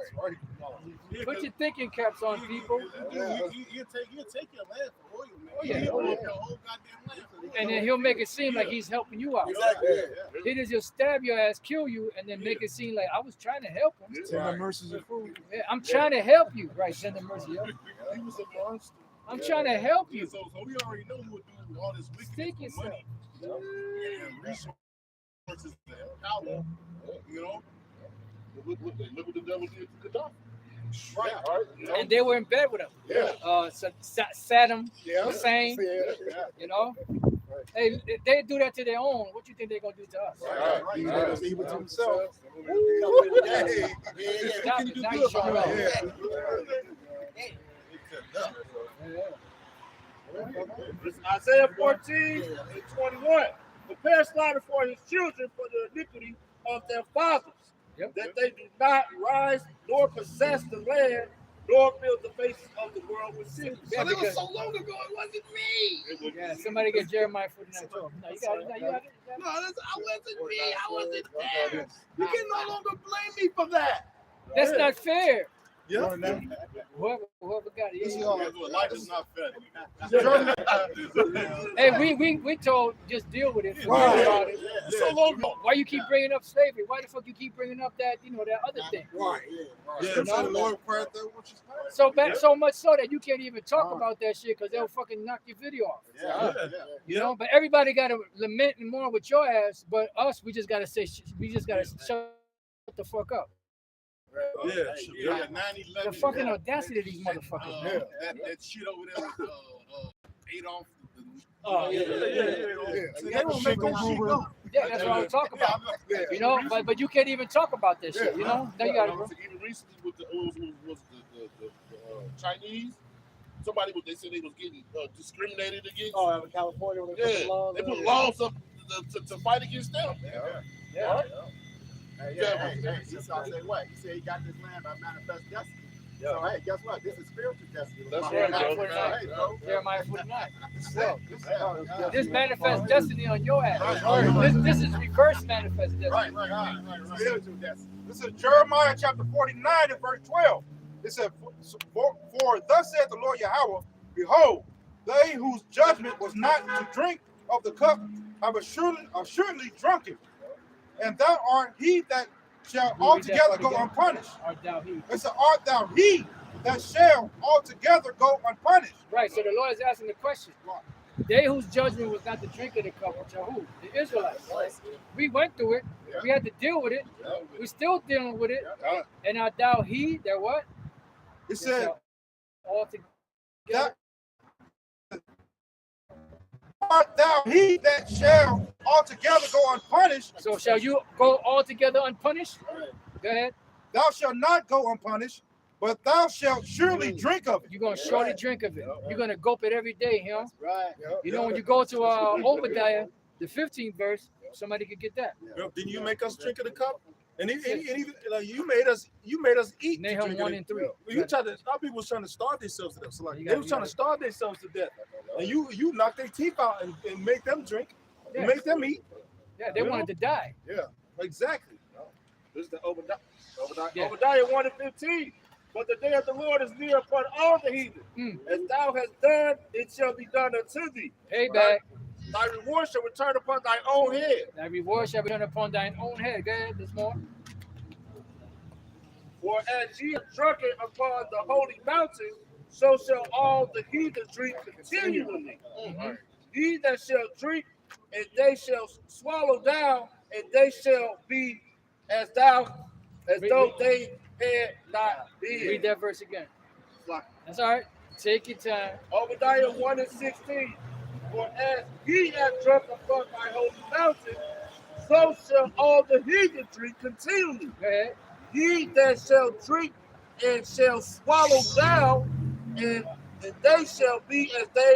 Put your thinking caps on, people. He'll take your land for oil, man. Yeah. He'll own your whole goddamn land for oil. And then he'll make it seem like he's helping you out. He just stab your ass, kill you, and then make it seem like I was trying to help him. Tender mercies of food. Yeah, I'm trying to help you. Right, tender mercy. Help. He was a monster. I'm trying to help you. So we already know who would do all this Take wickedness yourself. for money and resources and power. You know, look what the devil did to Gaddafi. Right. You know? And they were in bed with him. Yeah. Saddam Yeah. Hussein. You know, hey, if they do that to their own, what you think they're gonna do to us? Right. He was himself. Stop it. Now you showing off. It's Isaiah 14:21. Prepare slaughter for his children for the iniquity of their fathers, that they do not rise nor possess the land, nor fill the faces of the world with sickness. Yeah, It was so long ago, it wasn't me. Yeah, somebody get Jeremiah 49:12. No, you got it. No, you got it. No, I wasn't me. I wasn't there. You can no longer blame me for that. That's not fair. Yeah. Whoever got it. Life is not fair. Hey, we told just deal with it. Forget Right. about it. So long ago. Why you keep bringing up slavery? Why the fuck you keep bringing up that that other thing? Right. Yeah. You know? The Lord required that which is past. So bad, so much so that you can't even talk about that shit because they'll fucking knock your video off. You know, but everybody got to lament and mourn with your ass, but us, we just gotta say, we just gotta shut the fuck up. Yeah. Yeah, 9/11. The fucking audacity of these motherfuckers. That shit over there with Adolf. Oh yeah. They won't make them rumor. Yeah, that's what I'm talking about. You know, but you can't even talk about this shit. You know, now you got to. Even recently with the Chinese, somebody they said they was getting discriminated against. Oh, in California, when they put the laws. They put laws up to fight against them. Yeah. He said what? He said he got this land by manifest destiny. So hey, guess what? This is spiritual destiny. That's Jeremiah right, 49. bro. Jeremiah 49. Yeah. This manifests destiny on your ass. This is reverse manifest destiny. Right. Spiritual destiny. This is Jeremiah chapter 49 and verse 12. It said, for thus saith the Lord Yahweh, behold, they whose judgment was not to drink of the cup have assuredly drunken. And thou art he that shall altogether go unpunished. Art thou he? It's art thou he that shall altogether go unpunished. Right, so the Lord is asking the question. They whose judgment was not to drink of the cup, which are who? The Israelites. We went through it. We had to deal with it. We're still dealing with it. And art thou he that what? It said, altogether. art thou he that shall altogether go unpunished? So shall you go altogether unpunished? Go ahead. Thou shalt not go unpunished, but thou shalt surely drink of it. You're gonna surely drink of it. You're gonna gulp it every day, huh? Right. You know, when you go to Obadiah, the 15th verse, somebody could get that. Didn't you make us drink of the cup? And even like you made us eat. Nahum 1 and 3. You tried to. Our people was trying to starve themselves to death. So like You they got- was you trying got to it. starve themselves to death, and you knocked their teeth out and make them drink, Yeah. and make them eat. Yeah, they wanted to die. Exactly. This is the Obadiah. Yeah. Obadiah 1 and 15. But the day of the Lord is near upon all the heathen. As thou hast done, it shall be done unto thee. Payback. Thy reward shall return upon thy own head. Thy reward shall be done upon thine own head. Go ahead, there's more. For as ye are drunken upon the holy mountain, so shall all the heathen drink continually. Ye that shall drink, and they shall swallow down, and they shall be as though they had not been. Read that verse again. That's all right. Take your time. Obadiah 1 and 16. For as ye have drunk upon my holy mountain, so shall all the heathen drink continually. Go ahead. Ye that shall drink and shall swallow down, and they shall be as they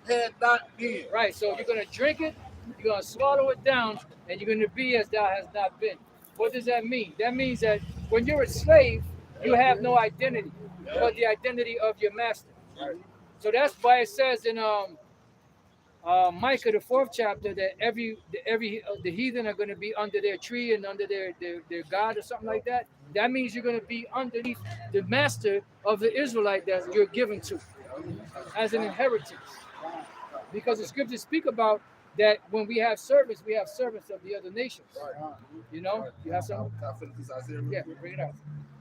had not been. Right, so you're going to drink it, you're going to swallow it down, and you're going to be as thou hast not been. What does that mean? That means that when you're a slave, you have no identity but the identity of your master. So that's why it says in Micah, the 4th chapter, that the heathen are going to be under their tree and under their God or something like that. That means you're going to be underneath the master of the Israelite that you're given to as an inheritance. Because the scriptures speak about that when we have servants of the other nations. You know, you have some. Yeah, bring it out.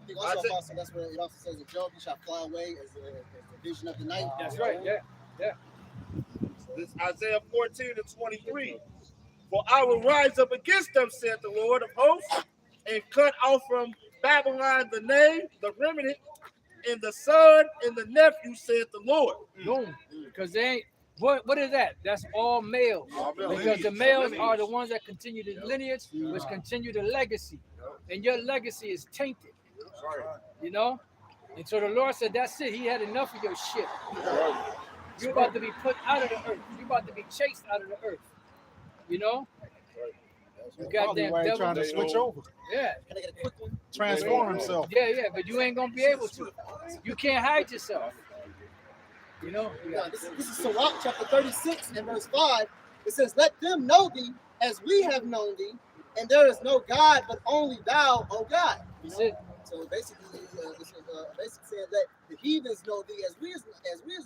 I think also, Apostle, that's where it also says in Job, you shall fly away as the vision of the night. That's right. Yeah, yeah. This is Isaiah 14:23. For I will rise up against them, said the Lord of hosts, and cut off from Babylon the name, the remnant, and the son and the nephew, said the Lord. Boom. Because they ain't. What is that? That's all males. Because the males are the ones that continue the lineage, which continue the legacy. And your legacy is tainted. You know? And so the Lord said, that's it. He had enough of your shit. You're about to be put out of the earth. You're about to be chased out of the earth. You know? You goddamn devil. Trying to switch over. Yeah. Can I get a quick one? Transform himself. Yeah, but you ain't gonna be able to. You can't hide yourself. You know? Yeah, this is Sirach chapter 36 and verse 5. It says, let them know thee as we have known thee, and there is no God but only thou, O God. That's it. So basically, basically saying that the heathens know thee as we is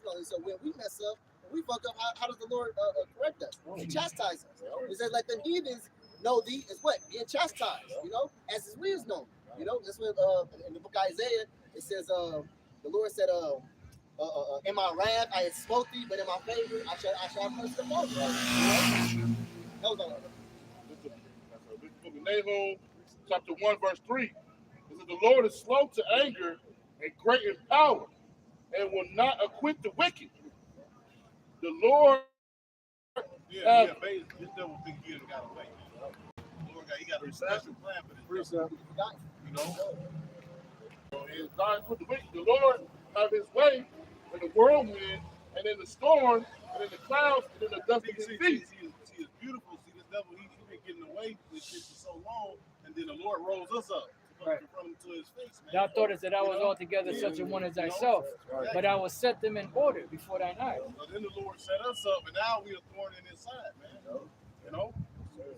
known thee. So when we mess up, when we fuck up, how does the Lord correct us? He chastises us. He says, let them heathens know thee as what? Being chastised, you know, as we is known. You know, that's what in the book of Isaiah, it says, the Lord said, in my wrath I had smote thee, but in my favor I shall punish them both. You know? That was all. This is the book of Nahum, chapter 1, verse 3. It says, the Lord is slow to anger and great in power, and will not acquit the wicked. The Lord This devil think he got away. Lord, he got a special plan for this. You know? and God put the wicked. The Lord have his way in the whirlwind, and in the storm, and in the clouds, and in the dust of his feet. See, it's beautiful. See, this devil, he been getting away with shit for so long, and then the Lord rolls us up. Right. In front of him to his face, man. Thou thoughtest that I was altogether such a one as thyself, but I will set them in order before thine eyes. But then the Lord set us up, and now we are thorn in his side, man. You know?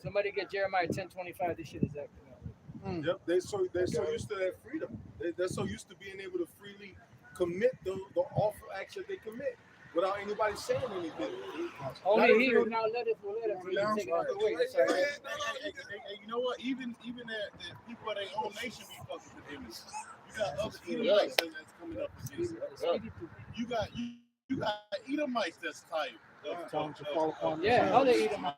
Somebody get Jeremiah 10:25. This shit is acting up. Yep, they're so used to that freedom. They're so used to being able to freely commit the awful acts that they commit without anybody saying anything. Only he who now letteth will let us. Take it out the way. That's all right. And you know what? Even that people of their own nation be fucking with Edomites. You got other Edomites that's coming up against it. You got Edomites that's tired. Time to fall upon Yeah, other Edomites.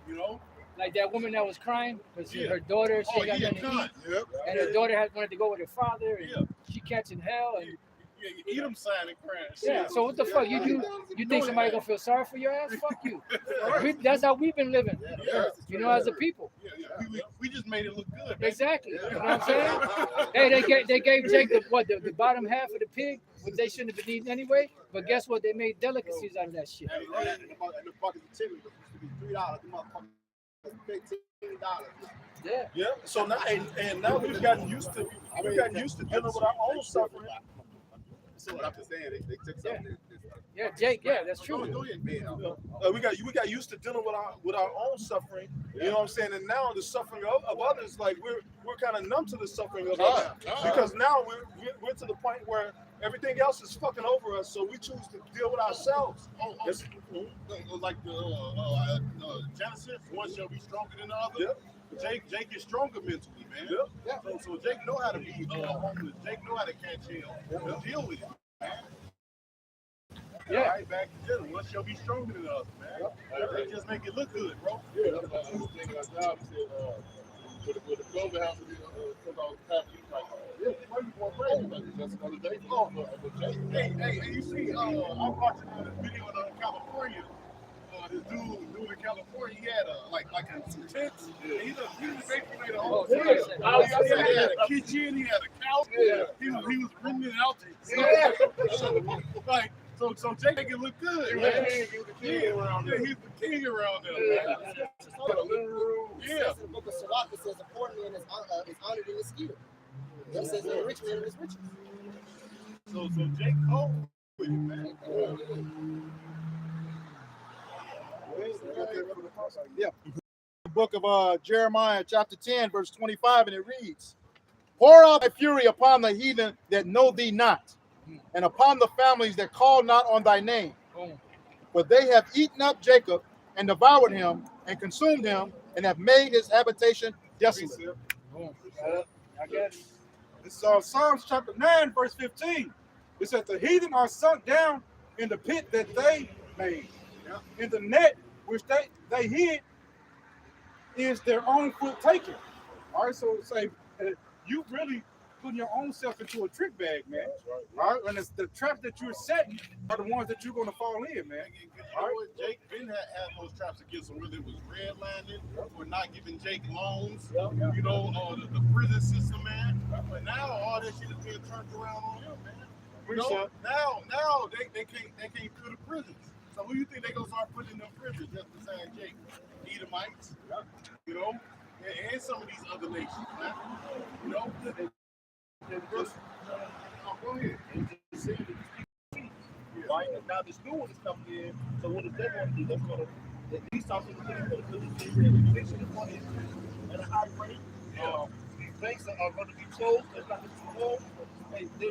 You know? Like that woman that was crying because her daughter, she got nothing to eat, and her daughter wanted to go with her father, and she catching hell, and you Edom sign and crying. yeah. So what the fuck you do? You think somebody gonna feel sorry for your ass? Fuck you. That's how we've been living. You know, as a people. We just made it look good. Exactly. You know what I'm saying? Hey, they gave Jake the bottom half of the pig, which they shouldn't have been eating anyway. But guess what? They made delicacies out of that shit. And the bucket of chili used to be $3. The motherfucker $15. Yeah. So now and now we've gotten used to dealing with our own suffering. So what I'm just saying, they took something. Yeah, Jake. Yeah, that's true. Go ahead, man. We got used to dealing with our own suffering. You know what I'm saying? And now the suffering of others, like we're kind of numb to the suffering of others because now we're to the point where everything else is fucking over us. So we choose to deal with ourselves. Like the Genesis, one shall be stronger than the other. Jake is stronger mentally, man. So Jake know how to be homeless. Jake know how to catch hell. Deal with it, man. Yeah. All right, back to dinner. One shall be stronger than the other, man. They just make it look good, bro. Yeah, that's what I was thinking. Our job said, with the clothing house, because I was happy, like, yeah, why you going crazy? Like, that's another day. Hey, you see, I'm watching this video in California. This dude in California, he had some tents. He basically made a whole tent. He had a kitchen, he had a couch. He was bringing it out to So Jake make it look good, man. He's the king around there, man. Yeah. In the book of Sirach, it says a poor man is honored in his skill. It says a rich man in his riches. So Jake cold with it, man. Yeah. The book of Jeremiah, chapter 10, verse 25, and it reads, "Pour out thy fury upon the heathen that know thee not, and upon the families that call not on thy name. For they have eaten up Jacob and devoured him and consumed him and have made his habitation desolate." I got it. This is Psalms chapter 9, verse 15. It says, "The heathen are sunk down in the pit that they made. In the net which they hid is their own foot taken." All right, so say you really putting your own self into a trick bag, man. All right, and it's the traps that you're setting are the ones that you're going to fall in, man. All right, Jake didn't have those traps against him. Whether it was redlining or not giving Jake loans, you know, the prison system, man. But now all that shit is being turned around on him, man. You know, now they can't fill the prisons. So who you think they gonna start putting in them prisons just besides Jake? Edomites, you know, and some of these other nations, man. You know, go ahead. Right? And now this new one is coming in. So what is that going to do? That's going to, these types of things the money at a high rate. These banks are going to be closed. They're not going to be closed.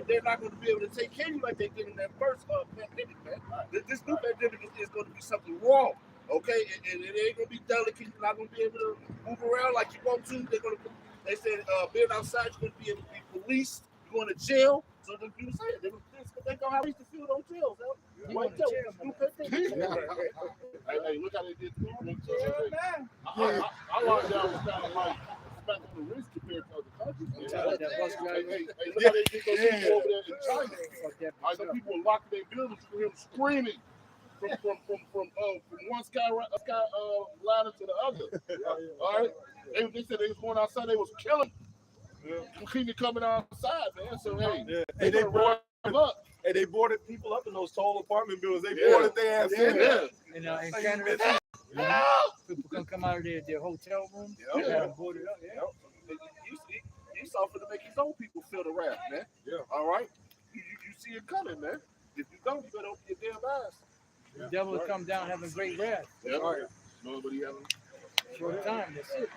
They're not going to be able to take care of you like they did in that first pandemic, man. This new pandemic is going to be something wrong. Okay, and it ain't gonna be delicate. You're not gonna be able to move around like you want to. They said being outside, you're gonna be able to be policed. You're going to jail. So the people say they're gonna have to fill those jails. Right there. Hey, look how they did the I locked down was kind of like back on the wrist compared to other countries. Hey, look how they did those people over there in China. Some people were locking their buildings for him screaming from one sky ladder to the other. All right, they said they was going outside. They was killing. Keep it coming outside, man. So hey, they brought them up. Hey, they boarded people up in those tall apartment buildings. They boarded their ass in there. In Canada, people come out of their hotel rooms. Boarded up. You saw for to make his own people feel the wrath, man. Yeah. All right. You see it coming, man. If you don't, you better open your damn eyes. The devil will come down having great wrath. Yep. All right. Nobody having short time. That's it.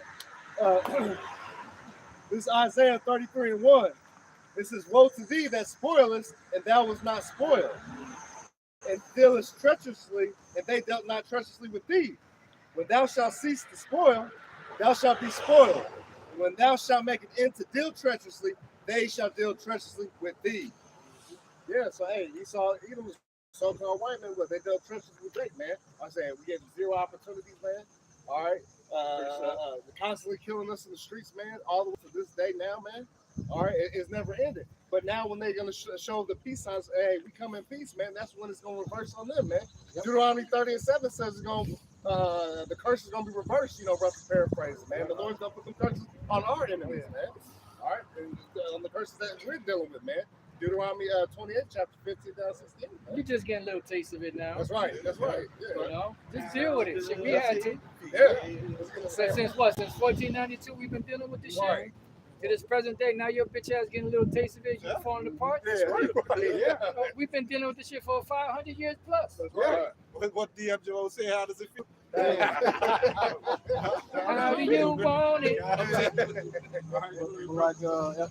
This is Isaiah 33:1. This is, "Woe to thee that spoilest, and thou was not spoiled, and dealest treacherously, and they dealt not treacherously with thee. When thou shalt cease to spoil, thou shalt be spoiled. And when thou shalt make an end to deal treacherously, they shall deal treacherously with thee." Yeah, so hey, Edom was so-called white men, but they dealt treacherously with Jake, man. I'm saying we gave them zero opportunities, man. All right. They're constantly killing us in the streets, man, all the way to this day now, man. All right, it's never ended. But now when they're going to show the peace signs, hey, we come in peace, man, that's when it's going to reverse on them, man. Deuteronomy 30:7 says it's going the curse is going to be reversed, roughly paraphrasing, man. The Lord's going to put some curses on our enemies, man. All right, and on the curses that we're dealing with, man. Deuteronomy 28, chapter 15 down 16. Man. You just getting a little taste of it now. That's right. Yeah. You know, just deal with it. Shit, we had to. Yeah. Since what? Since 1492, we've been dealing with this shit. To this present day, now your bitch ass getting a little taste of it. You're falling apart. Yeah. We've been dealing with this shit for 500 years plus. Right. What DMJO say? How does it feel? How do you want it? Like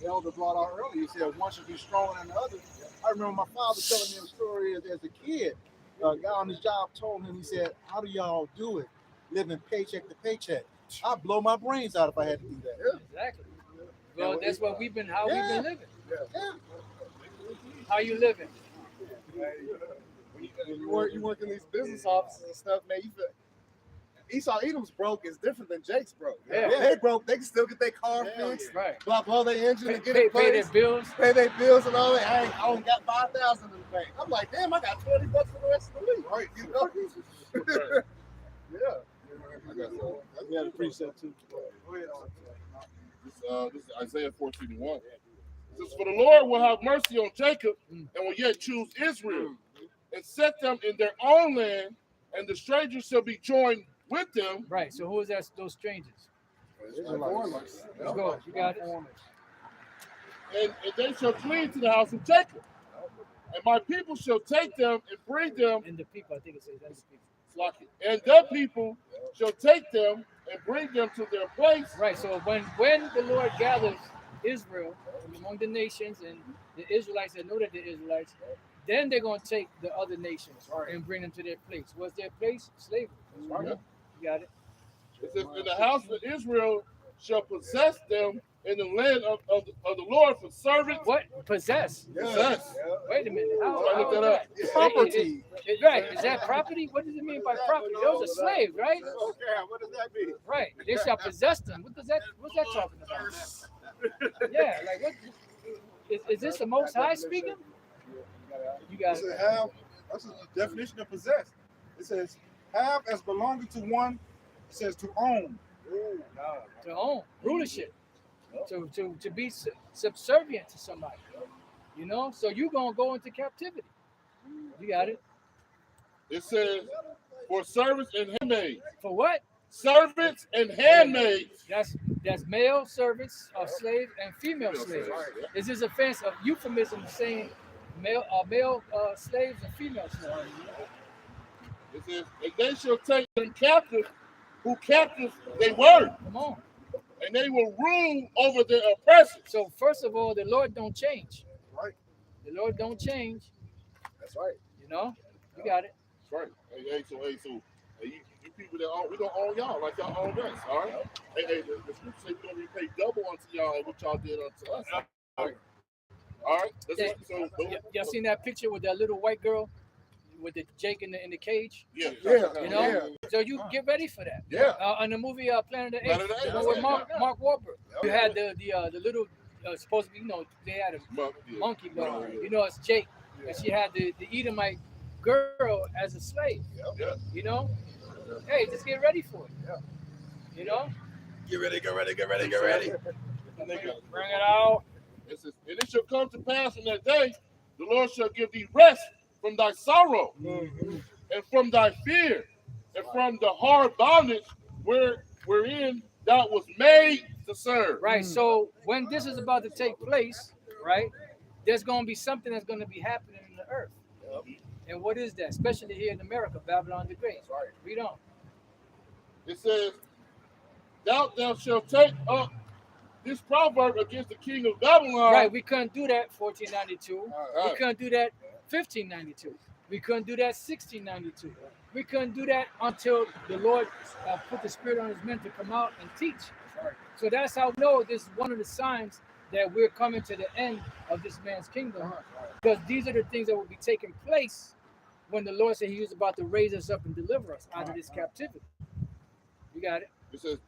Elder brought out earlier, he said one should be stronger than the other. I remember my father telling me a story as a kid. A guy on his job told him, he said, "How do y'all do it? Living paycheck to paycheck." I'd blow my brains out if I had to do that. Exactly. Well, that's what we've been living. How you living? When you work in these business offices and stuff, man, you feel Esau Edom's broke is different than Jake's broke. Yeah. They broke, they can still get their car fixed, right? Blow their engine and get pay it their fixed, bills, pay their bills and all that. I only got $5,000 in the bank. I'm like, damn, I got $20 for the rest of the week, right? You know? We had a precept too. This is Isaiah 14:1. It says, "For the Lord will have mercy on Jacob and will yet choose Israel and set them in their own land, and the strangers shall be joined with them." Right. So who is that? Those strangers. Let's go. You got it. And they shall cleave to the house of Jacob, and my people shall take them and bring them. And the people, I think it says that's the people. And their people shall take them and bring them to their place. Right. So when the Lord gathers Israel from among the nations and the Israelites that know that they're Israelites, then they're going to take the other nations and bring them to their place. What's their place? Slavery. Right. You got it. It says, "And the house of Israel shall possess them in the land of the Lord for servants." What? Possess? Possess. Wait a minute. How Look is that up. that? Property. Right. Is that property? What does it mean by property? Those are slaves, right? Okay, what does that mean? Right. They shall possess them. What's that talking about? Yeah, like what is this the Most High speaking? You got It it. says have, that's the definition of possess. It says have as belonging to one. It says to own. To own rulership, to be subservient to somebody, you know. So you gonna go into captivity. You got it. It says, "For servants and handmaids." For what? Servants and handmaids. That's male servants of slaves and female slaves. Is this offense of euphemism saying male slaves and female slaves? It says, "And they shall take them captive, who captives they were." Come on. And they will rule over their oppressors. So first of all, the Lord don't change. Right. The Lord don't change. That's right. You know, you got it. That's right. Hey, so you people that own, we don't own y'all like y'all own us. All right. Hey, the scripture says we're gonna repay double unto y'all and what y'all did unto us. All right. Y'all seen that picture with that little white girl with the Jake in the cage? Yeah. You know, so you get ready for that. Yeah. On the movie Planet of the Planet Apes, of the Apes, with yeah. Mark Wahlberg, you had the little supposed to be, you know, they had a Yeah. monkey, but you know it's Jake, and she had the Edomite girl as a slave. Yeah. You know, hey, just get ready for it. Yeah. You know, Get ready, get ready, get ready, get ready. bring it out. It says, "And it shall come to pass in that day, the Lord shall give thee rest from thy sorrow, and from thy fear, and from the hard bondage wherein thou was made to serve." Right. So when this is about to take place, right, there's going to be something that's going to be happening in the earth. And what is that? Especially here in America, Babylon the Great. Right. Read on. It says, Thou shalt take up this proverb against the king of Babylon." Right. We couldn't do that 1492. We couldn't do that 1592. We couldn't do that 1692. We couldn't do that until the Lord put the Spirit on His men to come out and teach. So that's how we know this is one of the signs that we're coming to the end of this man's kingdom, because these are the things that will be taking place when the Lord said He was about to raise us up and deliver us out of this captivity. You got it. It says,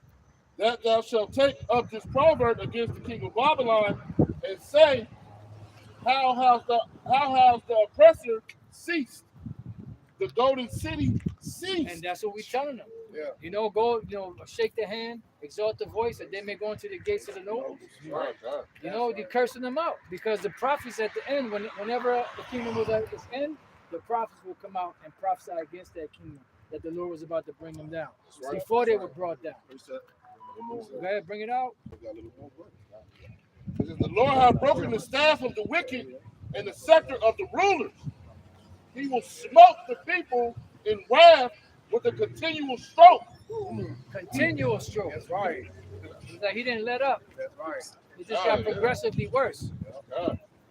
"That thou shalt take up this proverb against the king of Babylon, and say, How has the oppressor ceased? The golden city ceased." And that's what we're telling them. Yeah. You know, go, you know, shake the hand, exalt the voice, that they may go into the gates of the nobles. Right. You know, you're cursing them out, because the prophets at the end, whenever the kingdom was at its end, the prophets will come out and prophesy against that kingdom, that the Lord was about to bring them down before they were brought down. Go ahead, bring it out. It says, "The Lord hath broken the staff of the wicked and the scepter of the rulers. He will smote the people in wrath with a continual stroke." Continual stroke. That's right. It's like He didn't let up. That's right. It just got progressively worse.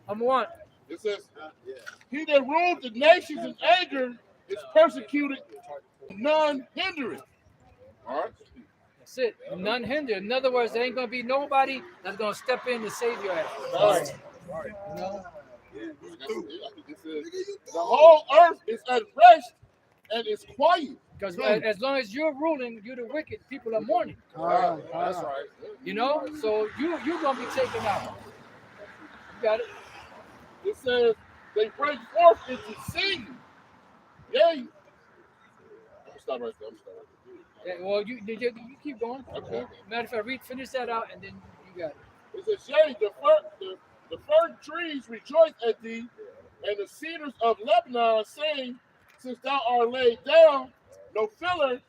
Number one. It says, "He that ruled the nations in anger is persecuted, none hindereth." All right. That's it. None hinder. In other words, there ain't gonna be nobody that's gonna step in to save your ass. Right. You know? It says, "The whole earth is at rest and is quiet." Because as long as you're ruling, you're the wicked, people are mourning. That's right. You know? So you're gonna be taken out. You got it? It says, "They break forth into singing." Yay. I'm stop right there. Yeah, well, you keep going. Okay. Matter of fact, finish that out, and then you got it. It says, "Yea, the fir trees rejoice at thee, and the cedars of Lebanon saying, Since thou art laid down, no feller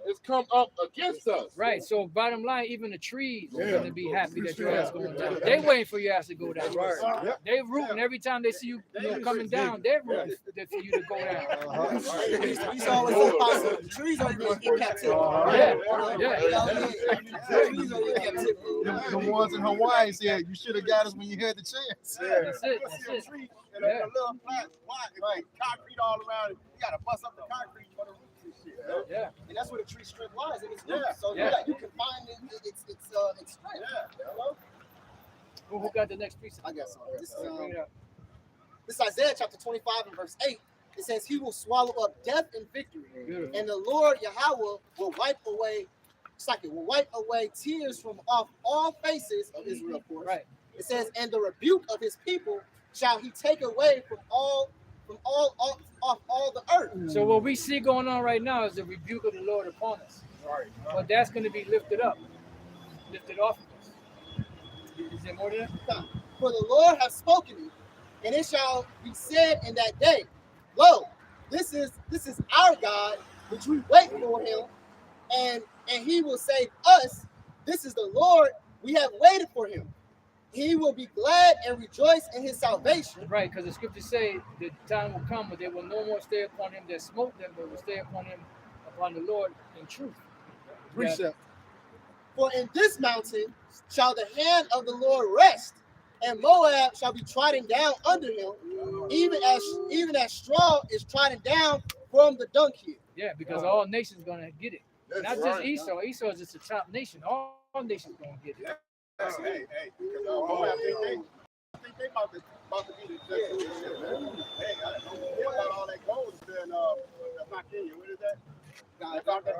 has come up against us. Right. So bottom line, even the trees are Yeah. gonna be happy that your ass going down. They waiting for your ass to go down. Right. They rooting every time they see you, coming down. They're rooting for you to go down. He's always so possible. The trees are in captivity. The trees are in captivity. The ones in Hawaii said you should have got us when you had the chance. That's it. That's it. And a little flat, right, concrete all around it. You gotta bust up the concrete for the roots and shit. Yeah. And that's where the tree strength lies in its roots. Yeah. So you can find its strength. Hello? Who got the next piece? I got something. This Bring it up. is Isaiah chapter 25 and verse 8. It says, He will swallow up death and victory. Beautiful. And the Lord Yahweh will wipe away tears from off all faces of Israel, of course. Right. It says, and the rebuke of his people shall he take away from all the earth. So what we see going on right now is the rebuke of the Lord upon us. Right. But that's going to be lifted up, lifted off of us. Is there more to that? For the Lord hath spoken it, and it shall be said in that day, Lo, this is our God, which we wait for him, and he will save us. This is the Lord, we have waited for him. He will be glad and rejoice in his salvation. Right, because the scriptures say the time will come when they will no more stay upon him that smote them, but will stay upon the Lord in truth. Precept. For in this mountain shall the hand of the Lord rest, and Moab shall be trodden down under him, even as straw is trodden down from the dung heap. Yeah, because all nations going to get it. That's Not right. just Esau. Esau is just a top nation. All nations going to get it. Hey, because Moab, I think they about to be the judge of this shit, man. Hey, I don't know about all that gold still in that's not Kenya. What is that? They found that?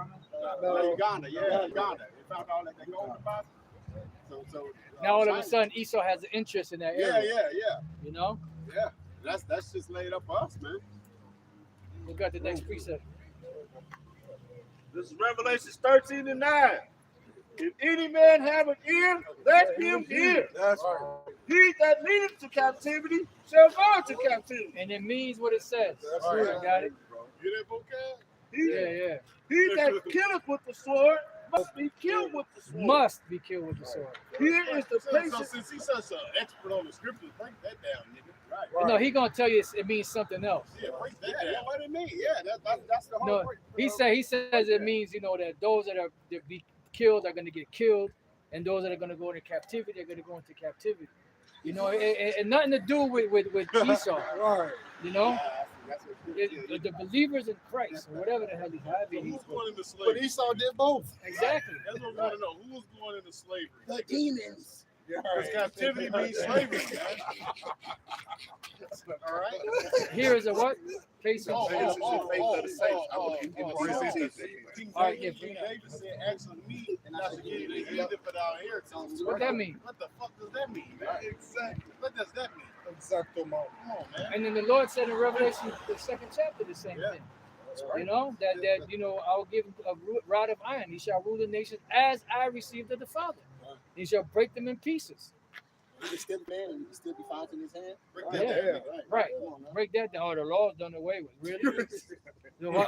Uganda, Uganda. They found all that gold deposit. So Now all of a sudden Esau has an interest in that area. Yeah. You know? Yeah. That's just laid up for us, man. We got the next precept. This is Revelation 13 and 9. If any man have an ear, let him hear. That's right. He that leadeth to captivity shall go into captivity. And it means what it says. That's All right, right. got it? Hear that vocab? Yeah. He that killeth with the sword must be killed with the sword. Must be killed with the sword. Here is the So place. since he's such an expert on the scriptures, break that down, nigga. Right. No, he gonna tell you it means something else. Yeah, break that Yeah, down. what it mean? Yeah, that's the whole No, point. he says it means, that those that be killed are gonna get killed, and those that are gonna go into captivity are gonna go into captivity. And nothing to do with Esau. Right. That's what The believers in Christ, or whatever the hell he's So having. who's going into But slavery? Esau did both. Exactly. That's what we want to know. Who's going into slavery? The demons. Because captivity means slavery, man. All right? Here is a what? Case of All faith. right, yeah, King David said, "Ask of me, and I shall give you the heathen for thy inheritance." What that mean? What the fuck does that mean, man? Exactly. What does that mean? Exacto, man. Come on, man. And then the Lord said in Revelation, the 2nd chapter, the same thing. I'll give him a rod of iron. He shall rule the nations as I received of the Father. He shall break them in pieces. He can still be man, and he can still be found in his hand. Break Yeah. that down. Right. Come on, man. Break that down. Oh, the law's done away with. Really?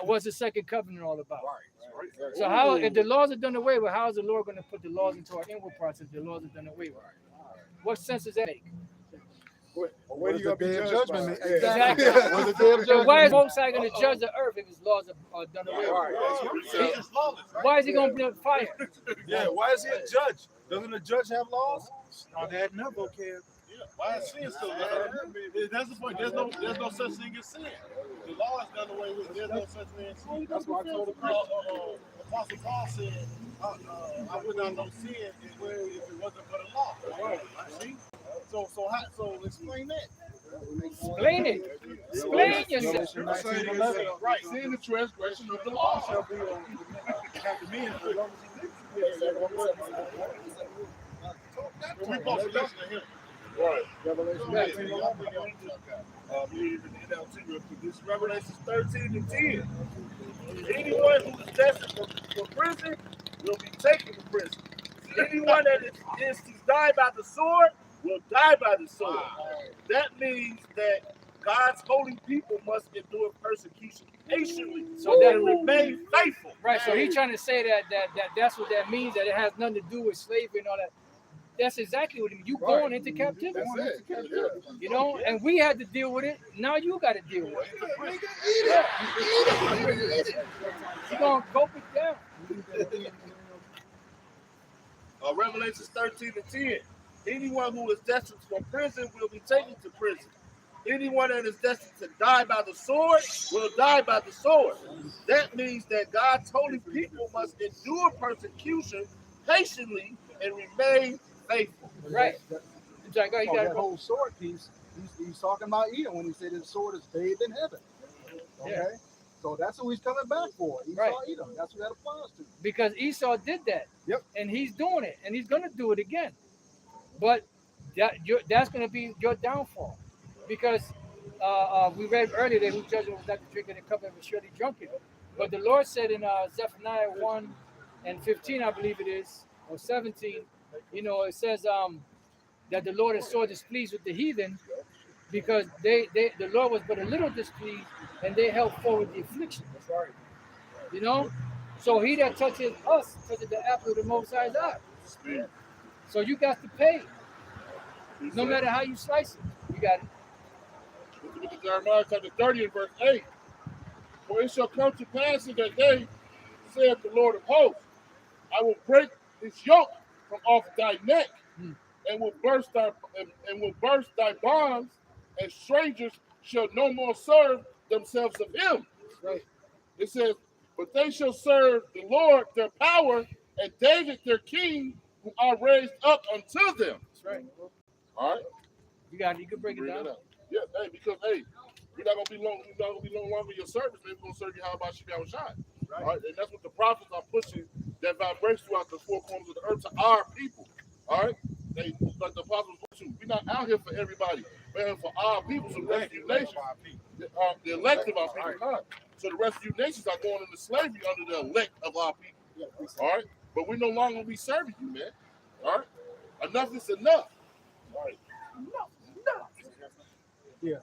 What's the second covenant all about? Right. So how, if the laws are done away with, how is the Lord going to put the laws into our inward parts if the laws are done away with? What sense does that make? Where you gonna be Day of judged judgment. by? Exactly. Was the day of So why is judgment? Most High going to judge the earth if his laws are done away with? Right. It's lawless, right? Why is he going to build fire? Yeah, why is he a judge? Doesn't a judge have laws? Start adding up, okay. Yeah. Why is sin still there? That's the point. There's no such thing as sin. The law is done away with. There's no such thing as sin. That's why I told him. Apostle Paul said, "I would not know sin if it wasn't for the law." Right? See? So explain that. Explain it. Explain yourself. Right. Sin the transgression of the law. Shall be on after me as long as he lives. We both listen to him. Right. This is Revelation 13 and 10. Anyone who is destined for prison will be taken to prison. Anyone that is to die by the sword will die by the sword. That means that God's holy people must endure persecution patiently, So that remain faithful. Right. So he's trying to say that's what that means. That it has nothing to do with slavery and all that. That's exactly what it means. You going into captivity. You know, and we had to deal with it. Now you got to deal with it. You're gonna gulp it down. Revelation 13:10. Anyone who is destined for prison will be taken to prison. Anyone that is destined to die by the sword will die by the sword. That means that God's holy people must endure persecution patiently and remain faithful. Right. That whole sword piece, he's talking about Edom when he said his sword is bathed in heaven. Okay? Yeah. So that's who he's coming back for. Esau, Right. Edom. That's what that applies to. Because Esau did that. Yep. And he's doing it, and he's gonna do it again. But that's gonna be your downfall, because we read earlier that whose judgment was not to drink in the cup and was surely drunk in it. But the Lord said in Zephaniah 1:15, I believe it is, or 17, it says that the Lord is so displeased with the heathen because the Lord was but a little displeased and they held forward the affliction. That's right. You know? So he that touches us touches the apple of the Most High's eye. So you got to pay. No matter how you slice it, you got it. Look at Jeremiah chapter 30 and verse 8. For it shall come to pass in that day, saith the Lord of hosts, I will break this yoke from off thy neck, and will burst thy bonds, and strangers shall no more serve themselves of him. Right. It says, but they shall serve the Lord their power, and David their king, who are raised up unto them. That's right. All right. You can break it down. Yeah, hey, because we're not gonna be long. We're not gonna be long longer in your service. Maybe we're gonna serve you how about Shimei Shai. Right. All right, and that's what the prophets are pushing. That vibration throughout the four corners of the earth to our people. All right, they like the apostles pushing. We're not out here for everybody. We're here for our people. So the rest of you nations, the elect of our people. So the rest of you nations are going into slavery under the elect of our people. All right, but we're no longer gonna be serving you, man. All right, enough is enough. All right, enough. Yeah.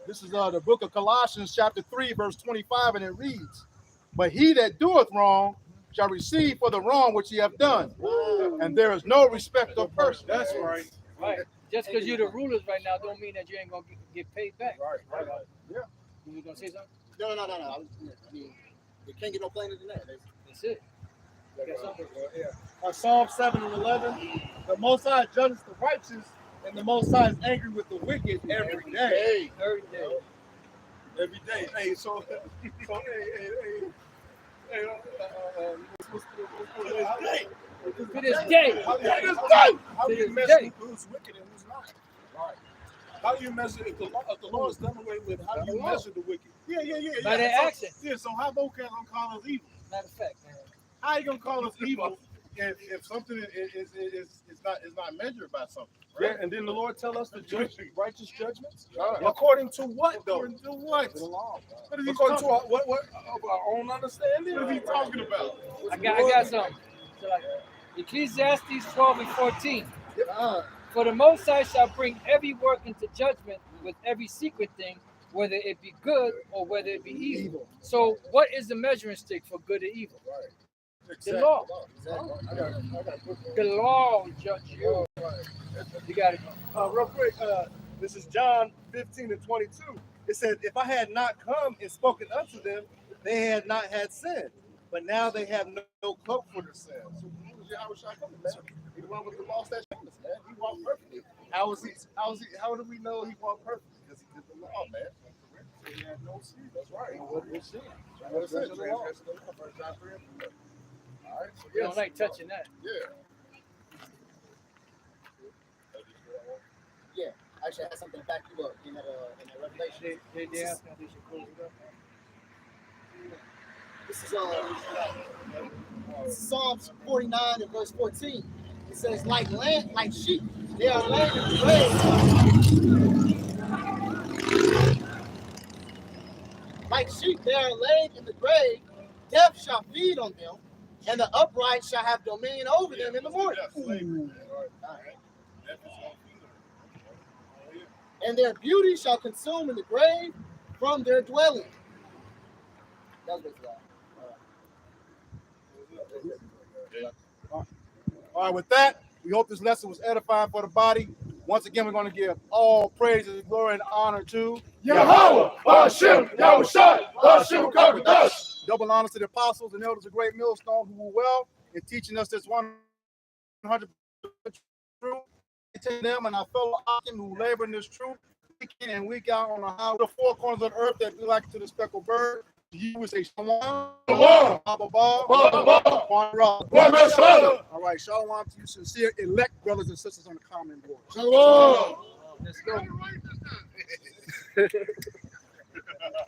This is the book of Colossians, chapter 3, verse 25, and it reads, but he that doeth wrong shall receive for the wrong which he hath done. And there is no respect of person. That's right. Right. Just because you're the rulers right now don't mean that you ain't going to get paid back. Right. Yeah. You was going to say something? No. I mean, you can't get no plainer than that. That's it. You got something? Psalm 7 and 11. The Most High judges the righteous, and the Most High is angry with the wicked every day. Every day. Every day. Hey, so hey, To this day. How do you measure who's wicked and who's not? Right. How do you measure if the law is done away with? How do you measure the wicked? Yeah. By their actions. Yeah, so how about gonna call us evil? Matter of fact, man. How you gonna call us evil if something is not measured by something? Right? Yeah, and then the Lord tell us to judge righteous judgments. According to what, though? According to what? The law. What is he According to talking what of our own understanding? What is he talking about? I got something. So like, Ecclesiastes 12 and 14. For the Most High shall bring every work into judgment with every secret thing, whether it be good or whether it be evil. So what is the measuring stick for good and evil? The law. The law will judge you. You got it. Real quick, this is John 15 and 22. It says, if I had not come and spoken unto them, they had not had sin. But now they have no cloak for their sins. So how was I coming, man? He the one with the law statutes, man. He walked perfectly. How do we know he walked perfectly? Because he did the law, man. So he had no sin. That's right. What was sin? Transgression of the law. John 3 and 4. All right. So You don't like touching that. Yeah. Actually, I had something to back you up in that Revelation. They ask how they should close it up. This is Psalms 49 and verse 14. It says, like sheep, they are laid in the grave. Like sheep, they are laid in the grave. Death shall feed on them, and the upright shall have dominion over them in the morning. and their beauty shall consume in the grave from their dwelling. That's what's that. All right, with that, we hope this lesson was edifying for the body. Once again, we're going to give all praises, glory, and honor to Yahweh, Hashem, Yahushua, Hashem, come with us. double honors to the apostles and elders of Great Millstone who were well in teaching us this 100% truth. To them and our fellow Akim who labor in this truth week in and week out on the highway, the four corners of the earth that be like to the speckled bird. You would say shalom, Shalom. All right, shalom to you sincere elect brothers and sisters on the common board. Shalom. Let's go.